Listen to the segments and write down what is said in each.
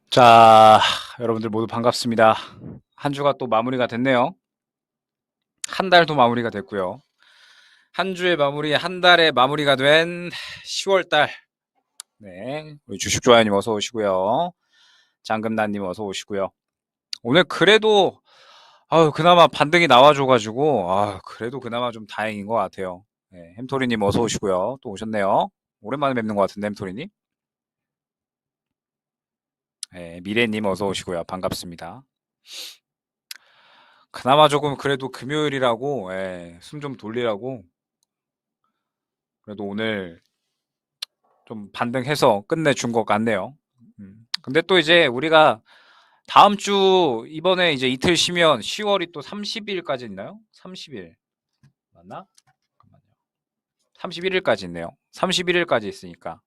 자, 여러분들 모두 반갑습니다. 한 주가 또 마무리가 됐네요. 한 달도 마무리가 됐고요. 한 주의 마무리, 한 달의 마무리가 된 10월 달. 네, 우리 주식좋아요님 어서 오시고요. 장금나님 어서 오시고요. 오늘 그래도 그나마 반등이 나와줘가지고 그래도 그나마 좀 다행인 것 같아요. 네, 햄토리님 어서 오시고요. 또 오셨네요. 오랜만에 뵙는 것 같은데 햄토리님. 네, 미래님 어서 오시고요. 반갑습니다. 그나마 조금 그래도 금요일이라고 숨 좀 돌리라고 그래도 오늘 좀 반등해서 끝내준 것 같네요. 근데 또 이제 우리가 다음 주 이번에 이제 이틀 쉬면 10월이 또 30일까지 있나요? 30일 맞나? 잠깐만요. 31일까지 있네요. 31일까지 있으니까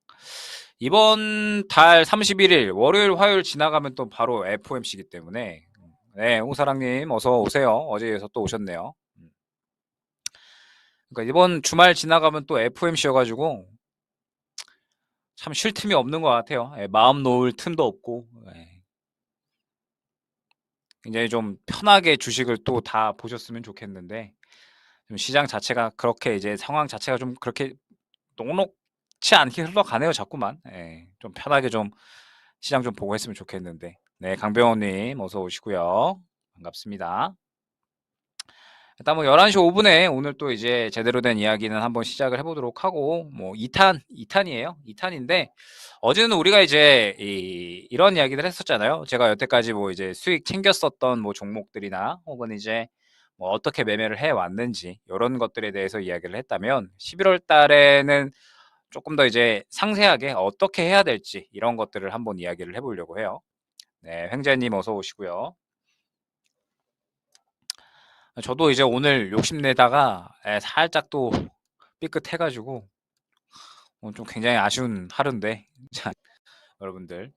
이번 달 31일 월요일 화요일 지나가면 또 바로 FOMC이기 때문에 네, 홍사랑님 어서 오세요. 어제 이어서 또 오셨네요. 그러니까 이번 주말 지나가면 또 FOMC여가지고 참 쉴 틈이 없는 것 같아요. 마음 놓을 틈도 없고 굉장히 좀 편하게 주식을 또 다 보셨으면 좋겠는데 좀 시장 자체가 그렇게 이제 상황 자체가 좀 그렇게 녹록치 않게 흘러가네요. 자꾸만 좀 편하게 좀 시장 좀 보고 했으면 좋겠는데 네, 강병호님 어서 오시고요. 반갑습니다. 일단 뭐 11시 5분에 오늘 또 이제 제대로 된 이야기는 한번 시작을 해보도록 하고 뭐 2탄이에요. 2탄인데 어제는 우리가 이제 이런 이야기를 했었잖아요. 제가 여태까지 뭐 이제 수익 챙겼었던 뭐 종목들이나 혹은 이제 뭐 어떻게 매매를 해 왔는지 이런 것들에 대해서 이야기를 했다면 11월 달에는 조금 더 이제 상세하게 어떻게 해야 될지 이런 것들을 한번 이야기를 해보려고 해요. 네, 횡재님 어서 오시고요. 저도 이제 오늘 욕심내다가 살짝 또 삐끗해가지고 좀 굉장히 아쉬운 하루인데 자, 여러분들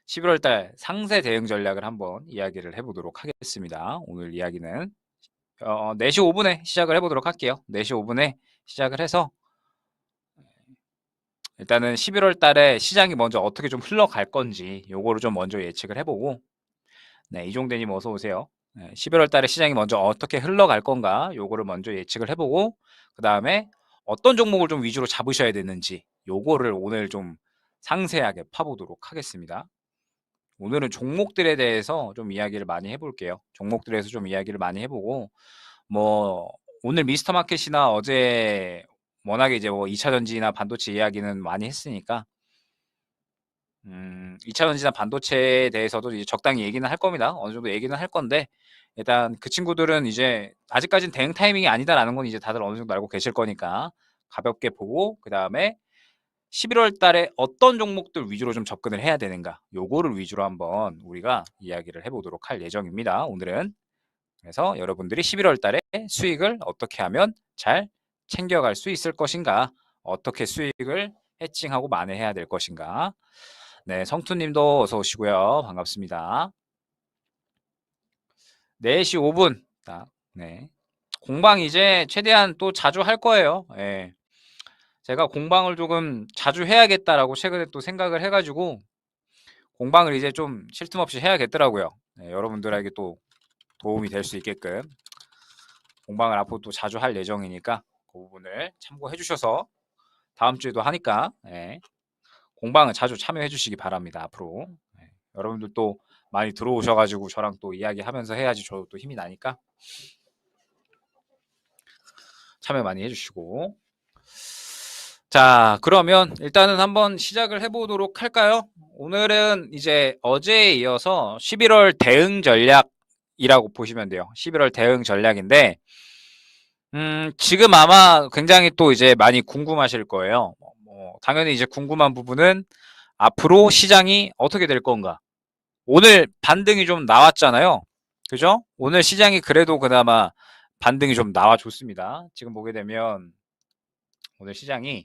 11월 달 상세 대응 전략을 한번 이야기를 해보도록 하겠습니다. 오늘 이야기는 4시 5분에 시작을 해보도록 할게요. 4시 5분에 시작을 해서 일단은 11월 달에 시장이 먼저 어떻게 좀 흘러갈 건지 요거를 좀 먼저 예측을 해보고 네, 이종대님 어서 오세요. 11월 달에 시장이 먼저 어떻게 흘러갈 건가 요거를 먼저 예측을 해보고 그 다음에 어떤 종목을 좀 위주로 잡으셔야 되는지 요거를 오늘 좀 상세하게 파보도록 하겠습니다. 오늘은 종목들에 대해서 좀 이야기를 많이 해볼게요. 종목들에서 좀 이야기를 많이 해보고 뭐 오늘 미스터 마켓이나 어제 워낙에 이제 뭐 2차 전지나 반도체 이야기는 많이 했으니까 2차 전지나 반도체에 대해서도 이제 적당히 얘기는 할 겁니다. 어느 정도 얘기는 할 건데 일단 그 친구들은 이제 아직까지는 대응 타이밍이 아니다라는 건 이제 다들 어느 정도 알고 계실 거니까 가볍게 보고 그 다음에 11월 달에 어떤 종목들 위주로 좀 접근을 해야 되는가 요거를 위주로 한번 우리가 이야기를 해보도록 할 예정입니다. 오늘은 그래서 여러분들이 11월 달에 수익을 어떻게 하면 잘 챙겨갈 수 있을 것인가 어떻게 수익을 해칭하고 만회해야 될 것인가 네, 성투님도 어서 오시고요. 반갑습니다. 4시 5분 딱 네. 공방 이제 최대한 또 자주 할 거예요. 예. 제가 공방을 조금 자주 해야겠다라고 최근에 또 생각을 해가지고 공방을 이제 좀 쉴 틈 없이 해야겠더라고요. 네, 여러분들에게 또 도움이 될 수 있게끔 공방을 앞으로 또 자주 할 예정이니까 그 부분을 참고해 주셔서 다음 주에도 하니까 공방을 자주 참여해 주시기 바랍니다. 앞으로 여러분들 또 많이 들어오셔가지고 저랑 또 이야기하면서 해야지 저도 또 힘이 나니까 참여 많이 해주시고 자 그러면 일단은 한번 시작을 해보도록 할까요? 오늘은 이제 어제에 이어서 11월 대응 전략이라고 보시면 돼요. 11월 대응 전략인데 지금 아마 굉장히 또 이제 많이 궁금하실 거예요. 뭐 당연히 이제 궁금한 부분은 앞으로 시장이 어떻게 될 건가? 오늘 반등이 좀 나왔잖아요. 그죠? 오늘 시장이 그래도 그나마 반등이 좀 나와줬습니다. 지금 보게 되면 오늘 시장이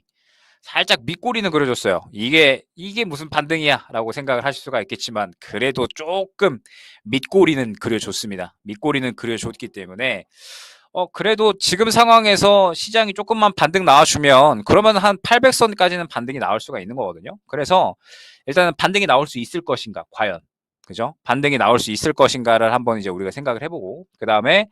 살짝 밑꼬리는 그려줬어요. 이게 무슨 반등이야 라고 생각을 하실 수가 있겠지만 그래도 조금 밑꼬리는 그려줬습니다. 밑꼬리는 그려줬기 때문에 그래도 지금 상황에서 시장이 조금만 반등 나와주면 그러면 한 800선까지는 반등이 나올 수가 있는 거거든요. 그래서 일단은 반등이 나올 수 있을 것인가 과연, 그죠? 반등이 나올 수 있을 것인가를 한번 이제 우리가 생각을 해보고, 그 다음에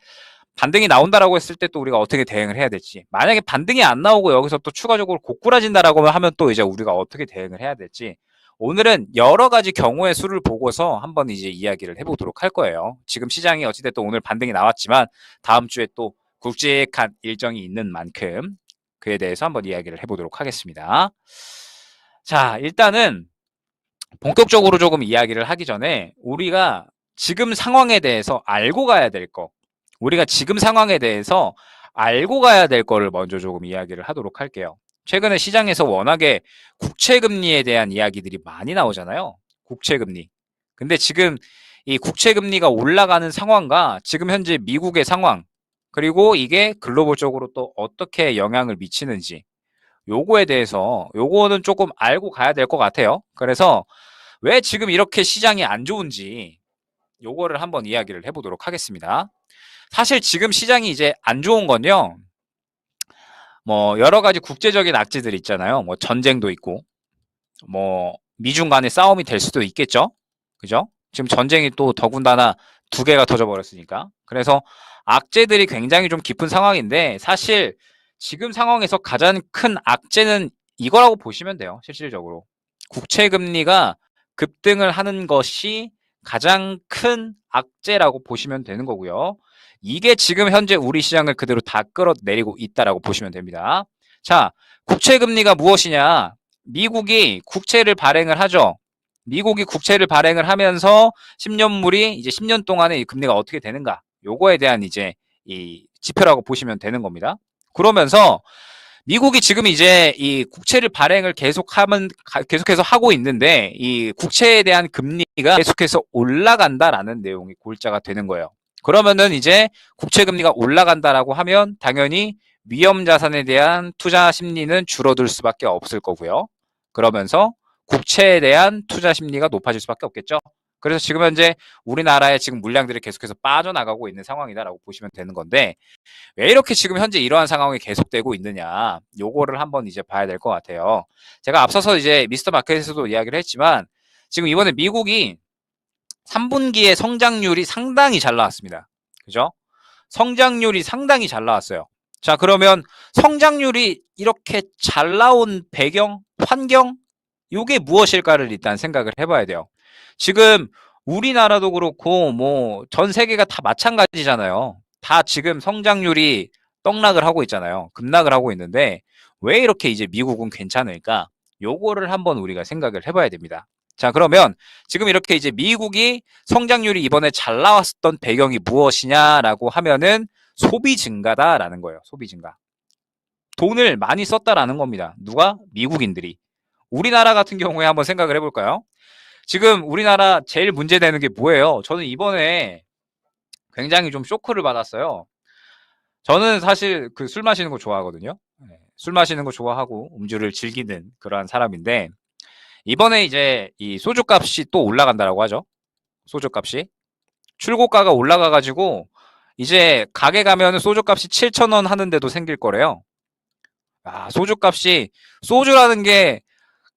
반등이 나온다라고 했을 때 또 우리가 어떻게 대응을 해야 될지, 만약에 반등이 안 나오고 여기서 또 추가적으로 고꾸라진다라고 하면 또 이제 우리가 어떻게 대응을 해야 될지, 오늘은 여러 가지 경우의 수를 보고서 한번 이제 이야기를 해보도록 할 거예요. 지금 시장이 어찌됐든 오늘 반등이 나왔지만 다음 주에 또 굵직한 일정이 있는 만큼 그에 대해서 한번 이야기를 해보도록 하겠습니다. 자, 일단은 본격적으로 조금 이야기를 하기 전에 우리가 지금 상황에 대해서 알고 가야 될 거, 우리가 지금 상황에 대해서 알고 가야 될 거를 먼저 조금 이야기를 하도록 할게요. 최근에 시장에서 워낙에 국채금리에 대한 이야기들이 많이 나오잖아요. 국채금리. 근데 지금 이 국채금리가 올라가는 상황과 지금 현재 미국의 상황, 그리고 이게 글로벌적으로 또 어떻게 영향을 미치는지, 요거에 대해서 요거는 조금 알고 가야 될 것 같아요. 그래서 왜 지금 이렇게 시장이 안 좋은지 요거를 한번 이야기를 해보도록 하겠습니다. 사실 지금 시장이 이제 안 좋은 건요, 뭐 여러 가지 국제적인 악재들 있잖아요. 뭐 전쟁도 있고, 뭐 미중 간의 싸움이 될 수도 있겠죠. 그죠? 지금 전쟁이 또 더군다나 두 개가 터져버렸으니까. 그래서 악재들이 굉장히 좀 깊은 상황인데, 사실 지금 상황에서 가장 큰 악재는 이거라고 보시면 돼요. 실질적으로 국채 금리가 급등을 하는 것이 가장 큰 악재라고 보시면 되는 거고요. 이게 지금 현재 우리 시장을 그대로 다 끌어내리고 있다라고 보시면 됩니다. 자, 국채 금리가 무엇이냐? 미국이 국채를 발행을 하죠. 미국이 국채를 발행을 하면서 10년물이 이제 10년 동안에 이 금리가 어떻게 되는가? 요거에 대한 이제 이 지표라고 보시면 되는 겁니다. 그러면서 미국이 지금 이제 이 국채를 발행을 계속해서 하고 있는데, 이 국채에 대한 금리가 계속해서 올라간다라는 내용이 골자가 되는 거예요. 그러면은 이제 국채 금리가 올라간다라고 하면 당연히 위험 자산에 대한 투자 심리는 줄어들 수밖에 없을 거고요. 그러면서 국채에 대한 투자 심리가 높아질 수밖에 없겠죠. 그래서 지금 현재 우리나라의 지금 물량들이 계속해서 빠져나가고 있는 상황이다라고 보시면 되는 건데, 왜 이렇게 지금 현재 이러한 상황이 계속되고 있느냐, 요거를 한번 이제 봐야 될 것 같아요. 제가 앞서서 이제 미스터 마켓에서도 이야기를 했지만 지금 이번에 미국이 3분기에 성장률이 상당히 잘 나왔습니다. 그죠? 성장률이 상당히 잘 나왔어요. 자, 그러면 성장률이 이렇게 잘 나온 배경, 환경, 요게 무엇일까를 일단 생각을 해봐야 돼요. 지금 우리나라도 그렇고 뭐 전 세계가 다 마찬가지잖아요. 다 지금 성장률이 떡락을 하고 있잖아요. 급락을 하고 있는데 왜 이렇게 이제 미국은 괜찮을까? 요거를 한번 우리가 생각을 해봐야 됩니다. 자, 그러면 지금 이렇게 이제 미국이 성장률이 이번에 잘 나왔었던 배경이 무엇이냐라고 하면은 소비 증가다라는 거예요. 소비 증가. 돈을 많이 썼다라는 겁니다. 누가? 미국인들이. 우리나라 같은 경우에 한번 생각을 해볼까요? 지금 우리나라 제일 문제되는 게 뭐예요? 저는 이번에 굉장히 좀 쇼크를 받았어요. 저는 사실 그 술 마시는 거 좋아하거든요. 술 마시는 거 좋아하고 음주를 즐기는 그러한 사람인데, 이번에 이제 이 소주 값이 또 올라간다라고 하죠. 소주 값이. 출고가가 올라가가지고 이제 가게 가면은 소주 값이 7,000원 하는데도 생길 거래요. 아, 소주 값이, 소주라는 게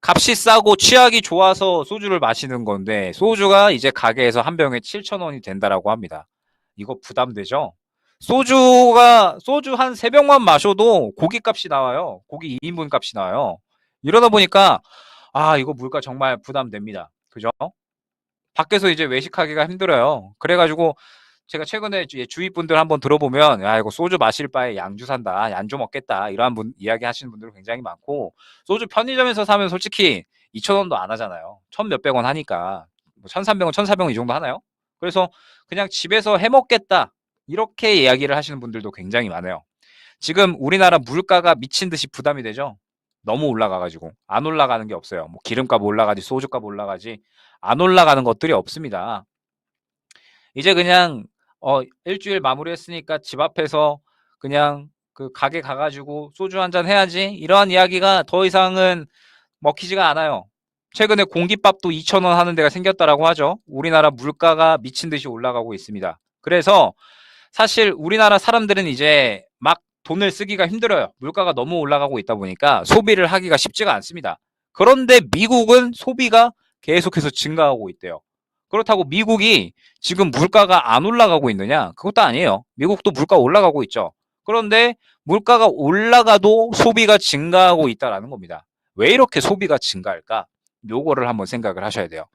값이 싸고 취하기 좋아서 소주를 마시는 건데 소주가 이제 가게에서 한 병에 7,000원이 된다라고 합니다. 이거 부담되죠? 소주 한 3병만 마셔도 고기 값이 나와요. 고기 2인분 값이 나와요. 이러다 보니까 이거 물가 정말 부담됩니다. 그죠? 밖에서 이제 외식하기가 힘들어요. 그래가지고 제가 최근에 주위 분들 한번 들어보면, 야, 이거 소주 마실 바에 양주 산다, 양주 먹겠다, 이러한 이야기 하시는 분들 굉장히 많고, 소주 편의점에서 사면 솔직히 2,000원도 안 하잖아요. 1,000몇백 원 하니까. 뭐 1,300원, 1,400원 이 정도 하나요? 그래서 그냥 집에서 해 먹겠다, 이렇게 이야기를 하시는 분들도 굉장히 많아요. 지금 우리나라 물가가 미친 듯이 부담이 되죠. 너무 올라가가지고 안 올라가는 게 없어요. 뭐 기름값 올라가지 소주값 올라가지 안 올라가는 것들이 없습니다. 이제 그냥 일주일 마무리했으니까 집 앞에서 그냥 그 가게 가가지고 소주 한잔 해야지 이러한 이야기가 더 이상은 먹히지가 않아요. 최근에 공깃밥도 2,000원 하는 데가 생겼다라고 하죠. 우리나라 물가가 미친 듯이 올라가고 있습니다. 그래서 사실 우리나라 사람들은 이제 막 돈을 쓰기가 힘들어요. 물가가 너무 올라가고 있다 보니까 소비를 하기가 쉽지가 않습니다. 그런데 미국은 소비가 계속해서 증가하고 있대요. 그렇다고 미국이 지금 물가가 안 올라가고 있느냐? 그것도 아니에요. 미국도 물가 올라가고 있죠. 그런데 물가가 올라가도 소비가 증가하고 있다라는 겁니다. 왜 이렇게 소비가 증가할까? 요거를 한번 생각을 하셔야 돼요.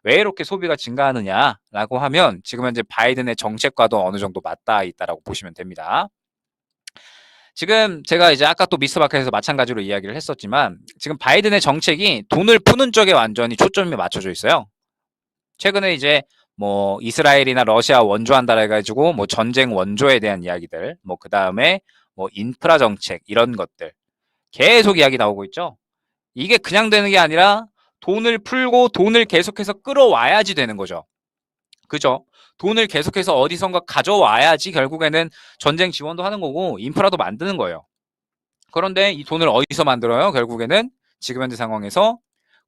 왜 이렇게 소비가 증가하느냐라고 하면 지금 현재 바이든의 정책과도 어느 정도 맞닿아 있다라고 보시면 됩니다. 지금 제가 이제 아까 또 미스터마켓에서 마찬가지로 이야기를 했었지만 지금 바이든의 정책이 돈을 푸는 쪽에 완전히 초점이 맞춰져 있어요. 최근에 이제 뭐 이스라엘이나 러시아 원조한다 해가지고 뭐 전쟁 원조에 대한 이야기들, 뭐 그 다음에 뭐 인프라 정책 이런 것들 계속 이야기 나오고 있죠. 이게 그냥 되는 게 아니라 돈을 풀고 돈을 계속해서 끌어와야지 되는 거죠. 그죠? 돈을 계속해서 어디선가 가져와야지 결국에는 전쟁 지원도 하는 거고 인프라도 만드는 거예요. 그런데 이 돈을 어디서 만들어요? 결국에는 지금 현재 상황에서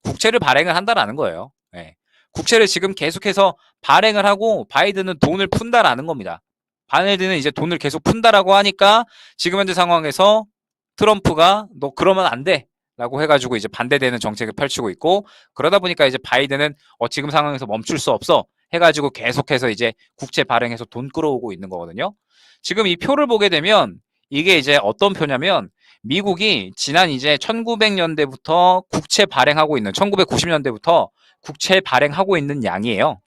국채를 발행을 한다라는 거예요. 네. 국채를 지금 계속해서 발행을 하고 바이든은 돈을 푼다라는 겁니다. 바이든은 이제 돈을 계속 푼다라고 하니까 지금 현재 상황에서 트럼프가 너 그러면 안 돼. 라고 해가지고 이제 반대되는 정책을 펼치고 있고 그러다 보니까 이제 바이든은 지금 상황에서 멈출 수 없어 해가지고 계속해서 이제 국채 발행해서 돈 끌어오고 있는 거거든요. 지금 이 표를 보게 되면 이게 이제 어떤 표냐면 미국이 지난 이제 1900년대부터 국채 발행하고 있는 1990년대부터 국채 발행하고 있는 양이에요.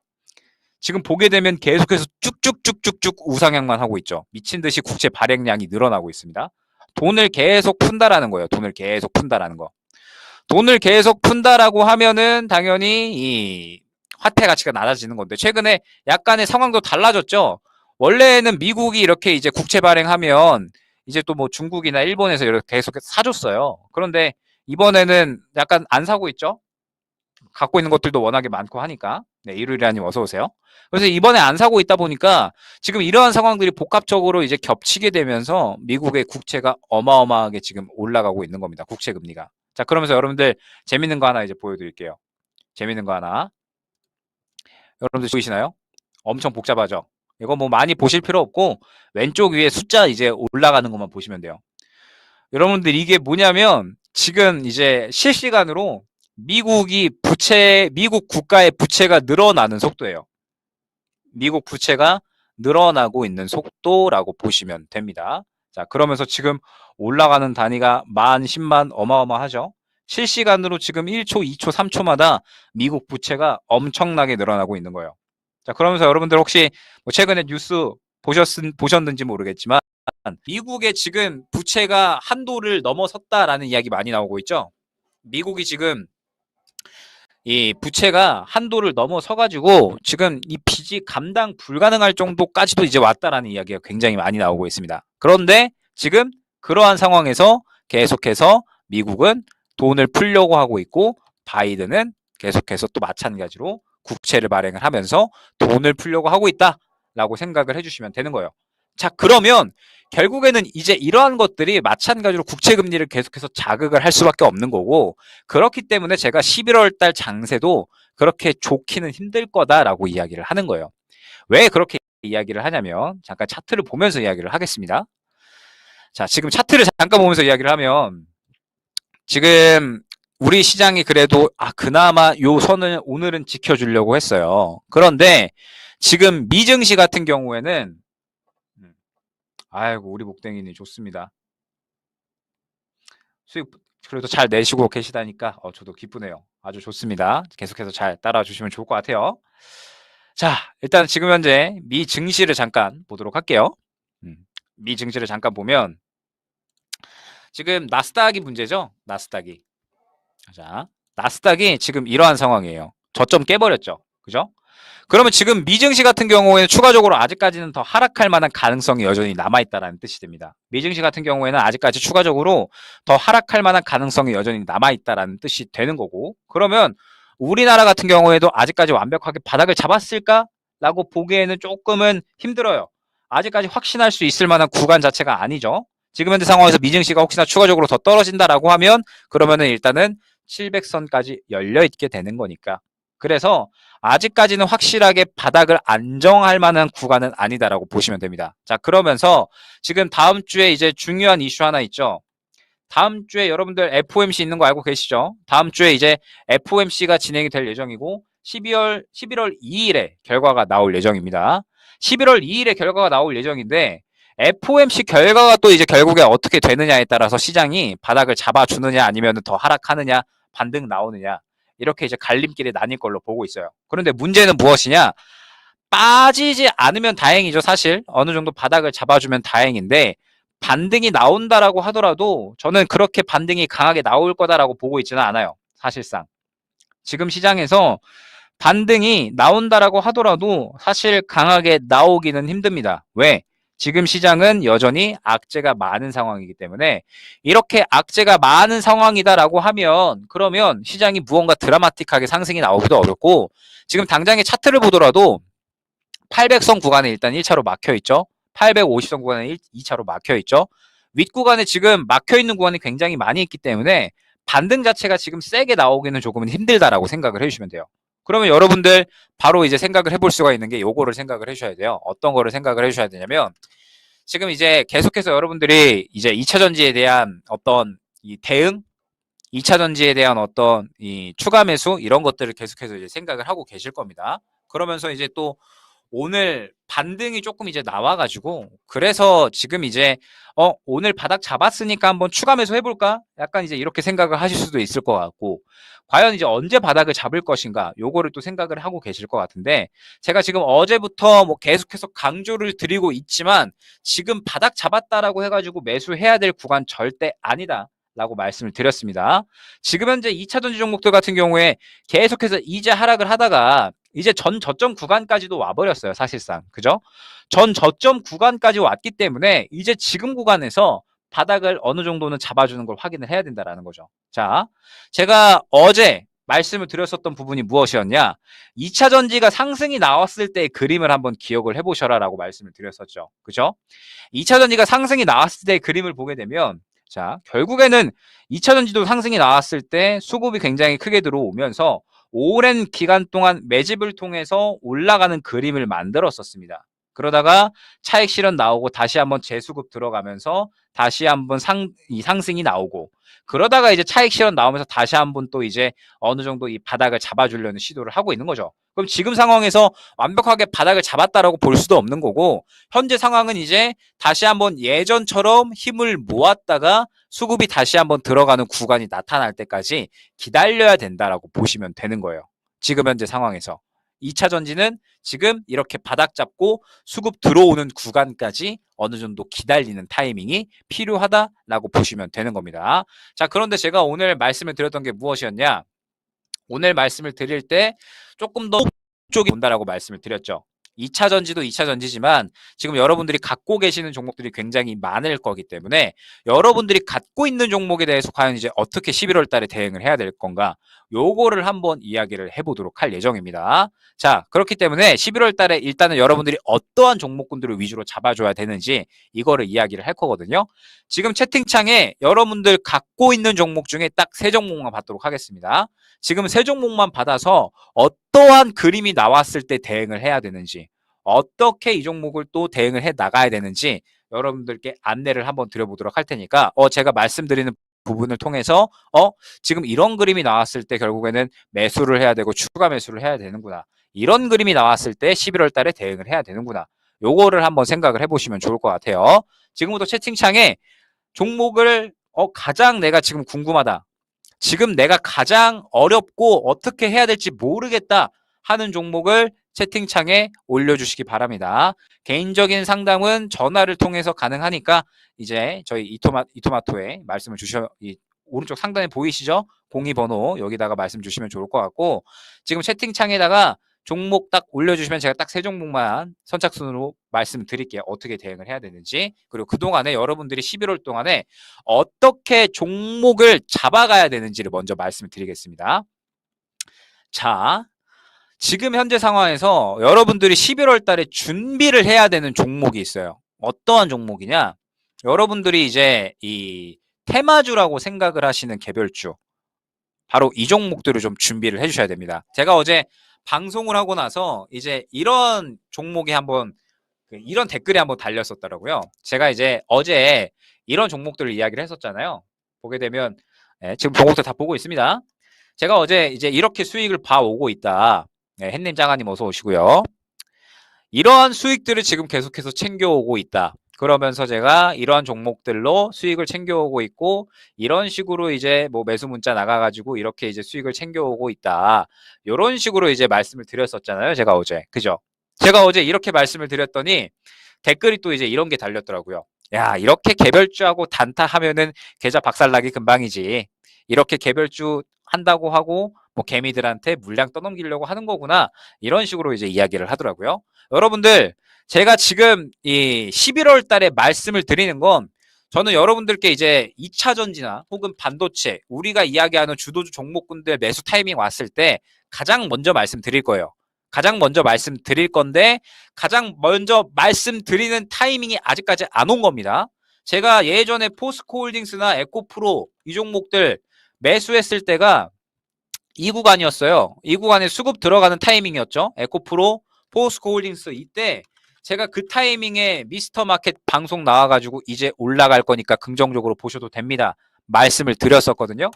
지금 보게 되면 계속해서 쭉쭉쭉쭉쭉 우상향만 하고 있죠. 미친 듯이 국채 발행량이 늘어나고 있습니다. 돈을 계속 푼다라는 거예요. 돈을 계속 푼다라는 거. 돈을 계속 푼다라고 하면은 당연히 이 화폐 가치가 낮아지는 건데 최근에 약간의 상황도 달라졌죠. 원래는 미국이 이렇게 이제 국채 발행하면 이제 또 뭐 중국이나 일본에서 이렇게 계속 사줬어요. 그런데 이번에는 약간 안 사고 있죠. 갖고 있는 것들도 워낙에 많고 하니까. 네, 이루리아님 어서 오세요. 그래서 이번에 안 사고 있다 보니까 지금 이러한 상황들이 복합적으로 이제 겹치게 되면서 미국의 국채가 어마어마하게 지금 올라가고 있는 겁니다. 국채 금리가. 자, 그러면서 여러분들 재밌는 거 하나 이제 보여드릴게요. 재밌는 거 하나. 여러분들 보이시나요? 엄청 복잡하죠? 이거 뭐 많이 보실 필요 없고 왼쪽 위에 숫자 이제 올라가는 것만 보시면 돼요. 여러분들 이게 뭐냐면 지금 이제 실시간으로 미국 국가의 부채가 늘어나는 속도예요. 미국 부채가 늘어나고 있는 속도라고 보시면 됩니다. 자, 그러면서 지금 올라가는 단위가 만, 10만 어마어마하죠. 실시간으로 지금 1초, 2초, 3초마다 미국 부채가 엄청나게 늘어나고 있는 거예요. 자, 그러면서 여러분들 혹시 뭐 최근에 뉴스 보셨는지 모르겠지만 미국의 지금 부채가 한도를 넘어섰다라는 이야기 많이 나오고 있죠. 미국이 지금 이 부채가 한도를 넘어서가지고 지금 이 빚이 감당 불가능할 정도까지도 이제 왔다라는 이야기가 굉장히 많이 나오고 있습니다. 그런데 지금 그러한 상황에서 계속해서 미국은 돈을 풀려고 하고 있고 바이든은 계속해서 또 마찬가지로 국채를 발행을 하면서 돈을 풀려고 하고 있다라고 생각을 해주시면 되는 거예요. 자, 그러면 결국에는 이제 이러한 것들이 마찬가지로 국채 금리를 계속해서 자극을 할 수밖에 없는 거고 그렇기 때문에 제가 11월 달 장세도 그렇게 좋기는 힘들 거다라고 이야기를 하는 거예요. 왜 그렇게 이야기를 하냐면 잠깐 차트를 보면서 이야기를 하겠습니다. 자, 지금 차트를 잠깐 보면서 이야기를 하면 지금 우리 시장이 그래도 그나마 요 선을 오늘은 지켜주려고 했어요. 그런데 지금 미증시 같은 경우에는 아이고 우리 목댕이님 좋습니다. 수익 그래도 잘 내시고 계시다니까 저도 기쁘네요. 아주 좋습니다. 계속해서 잘 따라와 주시면 좋을 것 같아요. 자, 일단 지금 현재 미 증시를 잠깐 보도록 할게요. 미 증시를 잠깐 보면 지금 나스닥이 문제죠. 나스닥이. 자, 나스닥이 지금 이러한 상황이에요. 저점 깨버렸죠. 그죠? 그러면 지금 미증시 같은 경우에는 추가적으로 아직까지는 더 하락할 만한 가능성이 여전히 남아있다는 뜻이 됩니다. 미증시 같은 경우에는 아직까지 추가적으로 더 하락할 만한 가능성이 여전히 남아있다는 뜻이 되는 거고, 그러면 우리나라 같은 경우에도 아직까지 완벽하게 바닥을 잡았을까라고 보기에는 조금은 힘들어요. 아직까지 확신할 수 있을 만한 구간 자체가 아니죠. 지금 현재 상황에서 미증시가 혹시나 추가적으로 더 떨어진다라고 하면 그러면은 일단은 700선까지 열려 있게 되는 거니까. 그래서 아직까지는 확실하게 바닥을 안정할 만한 구간은 아니다라고 보시면 됩니다. 자, 그러면서 지금 다음 주에 이제 중요한 이슈 하나 있죠. 다음 주에 여러분들 FOMC 있는 거 알고 계시죠? 다음 주에 이제 FOMC가 진행이 될 예정이고 11월 2일에 결과가 나올 예정입니다. 11월 2일에 결과가 나올 예정인데 FOMC 결과가 또 이제 결국에 어떻게 되느냐에 따라서 시장이 바닥을 잡아주느냐 아니면 더 하락하느냐 반등 나오느냐 이렇게 이제 갈림길에 나뉠 걸로 보고 있어요. 그런데 문제는 무엇이냐? 빠지지 않으면 다행이죠. 사실 어느 정도 바닥을 잡아주면 다행인데 반등이 나온다라고 하더라도 저는 그렇게 반등이 강하게 나올 거다라고 보고 있지는 않아요. 사실상 지금 시장에서 반등이 나온다라고 하더라도 사실 강하게 나오기는 힘듭니다. 왜? 지금 시장은 여전히 악재가 많은 상황이기 때문에 이렇게 악재가 많은 상황이다라고 하면 그러면 시장이 무언가 드라마틱하게 상승이 나오기도 어렵고 지금 당장의 차트를 보더라도 800선 구간에 일단 1차로 막혀 있죠. 850선 구간에 2차로 막혀 있죠. 윗 구간에 지금 막혀 있는 구간이 굉장히 많이 있기 때문에 반등 자체가 지금 세게 나오기는 조금은 힘들다라고 생각을 해주시면 돼요. 그러면 여러분들 바로 이제 생각을 해볼 수가 있는 게 요거를 생각을 해주셔야 돼요. 어떤 거를 생각을 해주셔야 되냐면 지금 이제 계속해서 여러분들이 이제 2차 전지에 대한 어떤 이 대응, 2차 전지에 대한 어떤 이 추가 매수 이런 것들을 계속해서 이제 생각을 하고 계실 겁니다. 그러면서 이제 또 오늘 반등이 조금 이제 나와가지고 그래서 지금 이제 오늘 바닥 잡았으니까 한번 추가 매수 해볼까? 약간 이제 이렇게 생각을 하실 수도 있을 것 같고 과연 이제 언제 바닥을 잡을 것인가? 요거를 또 생각을 하고 계실 것 같은데 제가 지금 어제부터 뭐 계속해서 강조를 드리고 있지만 지금 바닥 잡았다라고 해가지고 매수해야 될 구간 절대 아니다. 라고 말씀을 드렸습니다. 지금 현재 2차 전지 종목들 같은 경우에 계속해서 이제 하락을 하다가 이제 전 저점 구간까지도 와버렸어요. 사실상. 그죠? 전 저점 구간까지 왔기 때문에 이제 지금 구간에서 바닥을 어느 정도는 잡아주는 걸 확인을 해야 된다는 거죠. 자, 제가 어제 말씀을 드렸었던 부분이 무엇이었냐? 2차 전지가 상승이 나왔을 때의 그림을 한번 기억을 해보셔라 라고 말씀을 드렸었죠. 그죠? 2차 전지가 상승이 나왔을 때의 그림을 보게 되면 자, 결국에는 2차 전지도 상승이 나왔을 때 수급이 굉장히 크게 들어오면서 오랜 기간 동안 매집을 통해서 올라가는 그림을 만들었었습니다. 그러다가 차익 실현 나오고 다시 한번 재수급 들어가면서 다시 한번 상승이 나오고 그러다가 이제 차익 실현 나오면서 다시 한번 또 이제 어느 정도 이 바닥을 잡아주려는 시도를 하고 있는 거죠. 그럼 지금 상황에서 완벽하게 바닥을 잡았다라고 볼 수도 없는 거고 현재 상황은 이제 다시 한번 예전처럼 힘을 모았다가 수급이 다시 한번 들어가는 구간이 나타날 때까지 기다려야 된다라고 보시면 되는 거예요. 지금 현재 상황에서 2차 전지는 지금 이렇게 바닥 잡고 수급 들어오는 구간까지 어느 정도 기다리는 타이밍이 필요하다라고 보시면 되는 겁니다. 자, 그런데 제가 오늘 말씀을 드렸던 게 무엇이었냐? 오늘 말씀을 드릴 때 조금 더 쪽이 온다라고 말씀을 드렸죠. 2차 전지도 2차 전지지만 지금 여러분들이 갖고 계시는 종목들이 굉장히 많을 거기 때문에 여러분들이 갖고 있는 종목에 대해서 과연 이제 어떻게 11월 달에 대응을 해야 될 건가 요거를 한번 이야기를 해보도록 할 예정입니다. 자, 그렇기 때문에 11월 달에 일단은 여러분들이 어떠한 종목군들을 위주로 잡아줘야 되는지 이거를 이야기를 할 거거든요. 지금 채팅창에 여러분들 갖고 있는 종목 중에 딱 3종목만 받도록 하겠습니다. 지금 3종목만 받아서 어떠한 그림이 나왔을 때 대응을 해야 되는지 어떻게 이 종목을 또 대응을 해 나가야 되는지 여러분들께 안내를 한번 드려보도록 할 테니까 제가 말씀드리는 부분을 통해서 지금 이런 그림이 나왔을 때 결국에는 매수를 해야 되고 추가 매수를 해야 되는구나. 이런 그림이 나왔을 때 11월 달에 대응을 해야 되는구나. 요거를 한번 생각을 해보시면 좋을 것 같아요. 지금부터 채팅창에 종목을 가장 내가 지금 궁금하다. 지금 내가 가장 어렵고 어떻게 해야 될지 모르겠다 하는 종목을 채팅창에 올려주시기 바랍니다. 개인적인 상담은 전화를 통해서 가능하니까 이제 저희 이토마토에 말씀을 오른쪽 상단에 보이시죠? 02번호 여기다가 말씀 주시면 좋을 것 같고 지금 채팅창에다가 종목 딱 올려주시면 제가 딱 3종목만 선착순으로 말씀드릴게요. 어떻게 대응을 해야 되는지. 그리고 그동안에 여러분들이 11월 동안에 어떻게 종목을 잡아가야 되는지를 먼저 말씀을 드리겠습니다. 자, 지금 현재 상황에서 여러분들이 11월 달에 준비를 해야 되는 종목이 있어요. 어떠한 종목이냐? 여러분들이 이제 이 테마주라고 생각을 하시는 개별주, 바로 이 종목들을 좀 준비를 해주셔야 됩니다. 제가 어제 방송을 하고 나서 이제 이런 종목이 한번 이런 댓글이 한번 달렸었더라고요. 제가 이제 어제 이런 종목들을 이야기를 했었잖아요. 보게 되면 지금 종목들 다 보고 있습니다. 제가 어제 이제 이렇게 수익을 봐오고 있다. 햇님 장아님 어서 오시고요. 이러한 수익들을 지금 계속해서 챙겨오고 있다. 그러면서 제가 이러한 종목들로 수익을 챙겨오고 있고, 이런 식으로 이제 뭐 매수 문자 나가가지고 이렇게 이제 수익을 챙겨오고 있다. 이런 식으로 이제 말씀을 드렸었잖아요. 제가 어제. 그죠? 제가 어제 이렇게 말씀을 드렸더니 댓글이 또 이제 이런 게 달렸더라고요. 야, 이렇게 개별주하고 단타 하면은 계좌 박살나기 금방이지. 이렇게 개별주 한다고 하고 뭐 개미들한테 물량 떠넘기려고 하는 거구나. 이런 식으로 이제 이야기를 하더라고요. 여러분들, 제가 지금 이 11월 달에 말씀을 드리는 건 저는 여러분들께 이제 2차 전지나 혹은 반도체, 우리가 이야기하는 주도주 종목군들 매수 타이밍 왔을 때 가장 먼저 말씀드릴 거예요. 가장 먼저 말씀드릴 건데, 가장 먼저 말씀드리는 타이밍이 아직까지 안 온 겁니다. 제가 예전에 포스코홀딩스나 에코프로 이 종목들 매수했을 때가 이 구간이었어요. 이 구간에 수급 들어가는 타이밍이었죠. 에코프로, 포스코홀딩스, 이때 제가 그 타이밍에 미스터마켓 방송 나와가지고 이제 올라갈 거니까 긍정적으로 보셔도 됩니다. 말씀을 드렸었거든요.